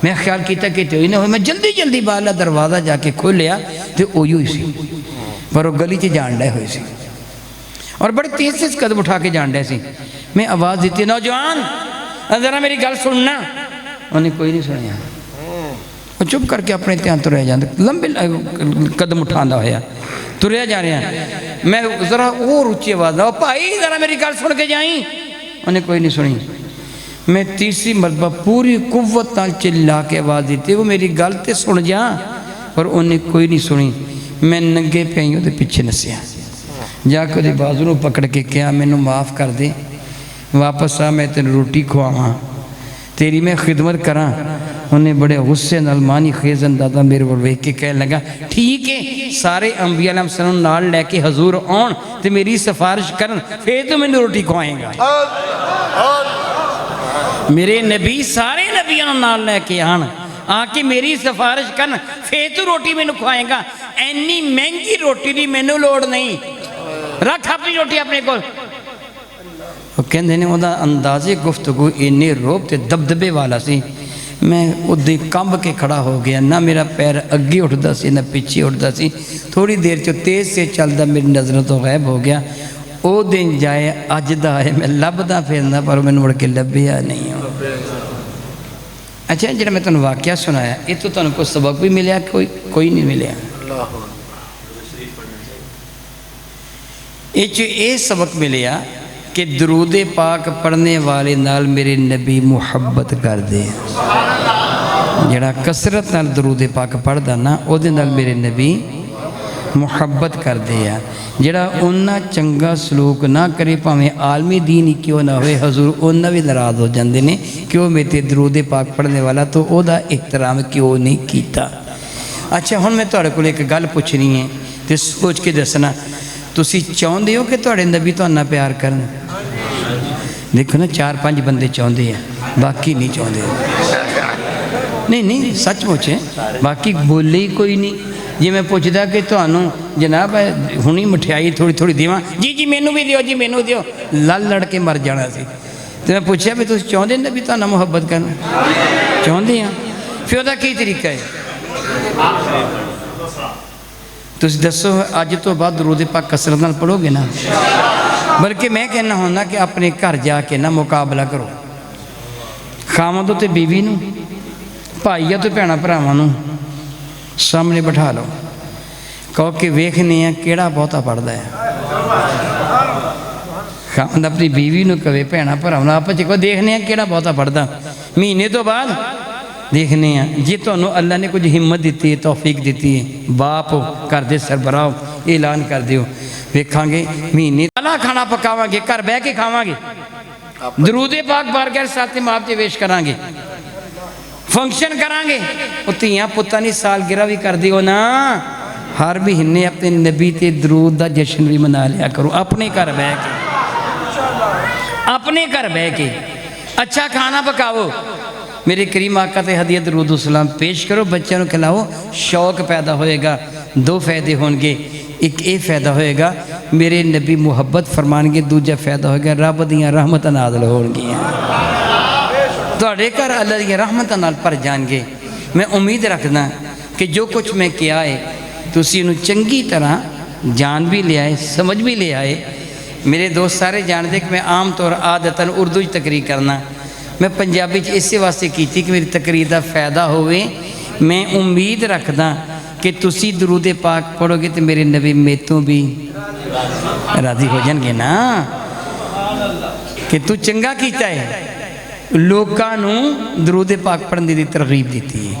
میں خیال کیتا کہ تو ہی نہ ہوئی، میں جلدی باہر دروازہ جا کے کھولیا تو اوہی ہوئی سی، پر وہ گلی چ جان ڈے ہوئی سی اور بڑے تیز سے قدم اٹھا کے جان ڈے سی، میں آواز دیتی نوجوان ذرا میری گل سننا، انہیں کوئی نہیں سنیا، وہ چپ کر کے اپنے تیان تو رہ جاندے، لمبے قدم اٹھاندہ ہویا تو رہ جا رہے ہیں، میں ذرا اور اچھی آواز دا بھائی ذرا میری گل سن کے جائیں، انہیں کوئی نہیں سنی، میں تیسری مرتبہ پوری قوت نال چلا کے آواز دیتی وہ میری گل تے سن جا، پر انہیں کوئی نہیں سنی، میں ننگے پیوں دے پیچھے نسیا، جا کے دے بازو پکڑ کے کیا میں معاف کر دے، واپس آ میں تین روٹی کھواواں، تیری میں خدمت کراں، انہیں بڑے غصے نال مانی خیز اندازہ میرے پر ویکھ کے کہنے لگا ٹھیک ہے سارے انبیاء علیہ السلام نال لے کے حضور آن تے میری سفارش کرن پھر تو میں نے روٹی کھوائیں گا، میرے نبی سارے نبیوں نال لے کے آن آکے میری سفارش کرن پھر تو روٹی میں نے کھوائیں گا، اینی مہنگی روٹی دی میں نے لوڑ نہیں، رکھ اپنی روٹی اپنے کو۔ وہ کہندے نے وہ اندازے گفتگو انہیں روب تے دبدبے والا سی، میں ادھے کمب کے کھڑا ہو گیا، نہ میرا پیر اگے اٹھدا سی نہ پیچھے اٹھدا سی، تھوڑی دیر چو تیز سے چلدا میری نظر تو غائب ہو گیا، او دن جائے اج دا ہے میں لبدا پھرنا پر میں مڑ کے لبیا نہیں ہوں۔ اچھا جڑا میں تنوں واقعہ سنایا یہ تو تنوں کو سبق بھی ملیا کوئی نہیں ملیا، یہ سبق ملیا کہ درود پاک پڑھنے والے نال میرے نبی محبت کر دے، جڑا کثرت نال درود پاک پڑھ دا نا او دے نال میرے نبی ਮੁਹੱਬਤ ਕਰਦੇ ਆ। ਜਿਹੜਾ ਉਹਨਾਂ ਚੰਗਾ ਸਲੂਕ ਨਾ ਕਰੇ ਭਾਵੇਂ ਆਲਮੀ ਦੀਨ ਹੀ ਕਿਉਂ ਨਾ ਹੋਵੇ, ਹਜ਼ੂਰ ਉਹਨਾਂ ਵੀ ਨਾਰਾਜ਼ ਹੋ ਜਾਂਦੇ ਨੇ ਕਿ ਉਹ ਮੇਰੇ 'ਤੇ ਦਰੂਦ ਪਾਕ ਪੜ੍ਹਨੇ ਵਾਲਾ ਤਾਂ ਉਹਦਾ ਇhtਰਾਮ ਕਿਉਂ ਨਹੀਂ ਕੀਤਾ। ਅੱਛਾ, ਹੁਣ ਮੈਂ ਤੁਹਾਡੇ ਕੋਲ ਇੱਕ ਗੱਲ ਪੁੱਛਣੀ ਹੈ ਤੇ ਸੋਚ ਕੇ ਦੱਸਣਾ, ਤੁਸੀਂ ਚਾਹੁੰਦੇ ਹੋ ਕਿ ਤੁਹਾਡੇ ਨਬੀ ਤੁਹਾਨੂੰ ਨਾਲ ਪਿਆਰ ਕਰਨ? ਦੇਖੋ ਨਾ, 4-5 ਬੰਦੇ ਚਾਹੁੰਦੇ ਆ, ਬਾਕੀ ਨਹੀਂ ਚਾਹੁੰਦੇ। ਨਹੀਂ ਸੱਚਮੁੱਚ ਹੈ, ਬਾਕੀ ਬੋਲੇ ਹੀ ਕੋਈ ਨਹੀਂ। ਜੇ ਮੈਂ ਪੁੱਛਦਾ ਕਿ ਤੁਹਾਨੂੰ ਜਨਾਬ ਹੁਣੀ ਮਠਿਆਈ ਥੋੜੀ ਦੇਵਾਂ, ਜੀ ਮੈਨੂੰ ਵੀ ਦਿਓ, ਜੀ ਮੈਨੂੰ ਦਿਓ, ਲੜ ਕੇ ਮਰ ਜਾਣਾ ਸੀ। ਤੇ ਮੈਂ ਪੁੱਛਿਆ ਵੀ ਤੁਸੀਂ ਚਾਹੁੰਦੇ ਨੇ ਵੀ ਤੁਹਾਨੂੰ ਮੁਹੱਬਤ ਕਰਨ? ਚਾਹੁੰਦੇ ਆ। ਫਿਰ ਉਹਦਾ ਕੀ ਤਰੀਕਾ ਹੈ? ਤੁਸੀਂ ਦੱਸੋ, ਅੱਜ ਤੋਂ ਬਾਅਦ ਦਰੂਦ ਪਾਕ ਕਸਰਤ ਨਾਲ ਪੜ੍ਹੋਗੇ ਨਾ? ਬਲਕਿ ਮੈਂ ਕਹਿਣਾ ਹੁੰਦਾ ਕਿ ਆਪਣੇ ਘਰ ਜਾ ਕੇ ਨਾ ਮੁਕਾਬਲਾ ਕਰੋ, ਖਾਵੰਦ ਅਤੇ ਬੀਵੀ ਨੂੰ, ਭਾਈ ਅਤੇ ਭੈਣਾਂ ਭਰਾਵਾਂ ਨੂੰ ਸਾਹਮਣੇ ਬਿਠਾ ਲਓ, ਕਹੋ ਕਿ ਵੇਖਨੇ ਆ ਕਿਹੜਾ ਬਹੁਤਾ ਪੜ੍ਹਦਾ ਹੈ। ਖਾਵੰਦ ਆਪਣੀ ਬੀਵੀ ਨੂੰ ਕਹੇ, ਭੈਣਾਂ ਭਰਾਵਾਂ ਨੂੰ ਆਪਸ 'ਚ ਕਹੋ, ਦੇਖਨੇ ਆ ਕਿਹੜਾ ਬਹੁਤਾ ਪੜ੍ਹਦਾ। ਮਹੀਨੇ ਤੋਂ ਬਾਅਦ ਦੇਖਨੇ ਆ, ਜੇ ਤੁਹਾਨੂੰ ਅੱਲਾ ਨੇ ਕੁਝ ਹਿੰਮਤ ਦਿੱਤੀ ਹੈ, ਤੌਫੀਕ ਦਿੱਤੀ ਹੈ, ਬਾਪ ਹੋ, ਘਰ ਦੇ ਸਰਬਰਾਹ ਹੋ, ਐਲਾਨ ਕਰ ਦਿਓ, ਵੇਖਾਂਗੇ ਮਹੀਨੇ ਵਾਲਾ ਖਾਣਾ ਪਕਾਵਾਂਗੇ, ਘਰ ਬਹਿ ਕੇ ਖਾਵਾਂਗੇ, ਦਰੂਦ ਪਾਕ ਬਾਰਗਾਹ ਸਾਥ ਮਾਪ 'ਚ ਪੇਸ਼ ਕਰਾਂਗੇ, ਫੰਕਸ਼ਨ ਕਰਾਂਗੇ। ਉਹ ਧੀਆਂ ਪੁੱਤਾਂ ਦੀ ਸਾਲਗਿਰਾ ਵੀ ਕਰ ਦਿਓ ਨਾ, ਹਰ ਮਹੀਨੇ ਆਪਣੇ ਨਬੀ ਤੇ ਦਰੂਦ ਦਾ ਜਸ਼ਨ ਵੀ ਮਨਾ ਲਿਆ ਕਰੋ, ਆਪਣੇ ਘਰ ਬਹਿ ਕੇ, ਆਪਣੇ ਘਰ ਬਹਿ ਕੇ। ਅੱਛਾ ਖਾਣਾ ਪਕਾਓ, ਮੇਰੇ ਕਰੀਮ ਆਕਾ ਤੇ ਹਦੀਆ ਦਰੂਦ ਸਲਾਮ ਪੇਸ਼ ਕਰੋ, ਬੱਚਿਆਂ ਨੂੰ ਖਿਲਾਓ, ਸ਼ੌਕ ਪੈਦਾ ਹੋਏਗਾ। 2 ਫਾਇਦੇ ਹੋਣਗੇ, ਇੱਕ ਇਹ ਫਾਇਦਾ ਹੋਏਗਾ ਮੇਰੇ ਨਬੀ ਮੁਹੱਬਤ ਫਰਮਾਨਗੇ, ਦੂਜਾ ਫਾਇਦਾ ਹੋਏਗਾ ਰੱਬ ਦੀਆਂ ਰਹਿਮਤਾਂ ਨਾਜ਼ਿਲ ਹੋਣਗੀਆਂ, ਤੁਹਾਡੇ ਘਰ ਅੱਲਾ ਦੀਆਂ ਰਹਿਮਤਾਂ ਨਾਲ ਭਰ ਜਾਣਗੇ। ਮੈਂ ਉਮੀਦ ਰੱਖਦਾ ਕਿ ਜੋ ਕੁਛ ਮੈਂ ਕਿਹਾ ਹੈ ਤੁਸੀਂ ਇਹਨੂੰ ਚੰਗੀ ਤਰ੍ਹਾਂ ਜਾਣ ਵੀ ਲਿਆ ਹੈ, ਸਮਝ ਵੀ ਲਿਆ ਹੈ। ਮੇਰੇ ਦੋਸਤ ਸਾਰੇ ਜਾਣਦੇ ਕਿ ਮੈਂ ਆਮ ਤੌਰ ਆਦਤਨ ਉਰਦੂ 'ਚ ਤਕਰੀਰ ਕਰਨਾ, ਮੈਂ ਪੰਜਾਬੀ 'ਚ ਇਸੇ ਵਾਸਤੇ ਕੀਤੀ ਕਿ ਮੇਰੀ ਤਕਰੀਰ ਦਾ ਫਾਇਦਾ ਹੋਵੇ। ਮੈਂ ਉਮੀਦ ਰੱਖਦਾ ਕਿ ਤੁਸੀਂ ਦਰੂਦ ਪਾਕ ਪੜ੍ਹੋਗੇ ਤੇ ਮੇਰੇ ਨਬੀ ਮੇਤੋਂ ਵੀ ਰਾਜ਼ੀ ਹੋ ਜਾਣਗੇ ਨਾ, ਕਿ ਤੂੰ ਚੰਗਾ ਕੀਤਾ ਹੈ, ਲੋਕਾਂ ਨੂੰ ਦਰੂਦ ਪਾਕ ਪੜ੍ਹਨ ਦੀ ਤਰਗੀਬ ਦਿੱਤੀ ਹੈ।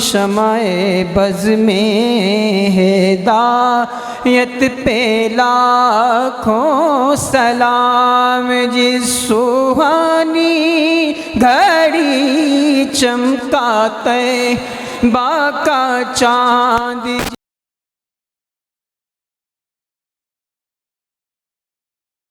شمع بز میں ہدایت پہ لاکھوں سلام، جس سوہانی گھڑی چمکا طیبہ کا چاند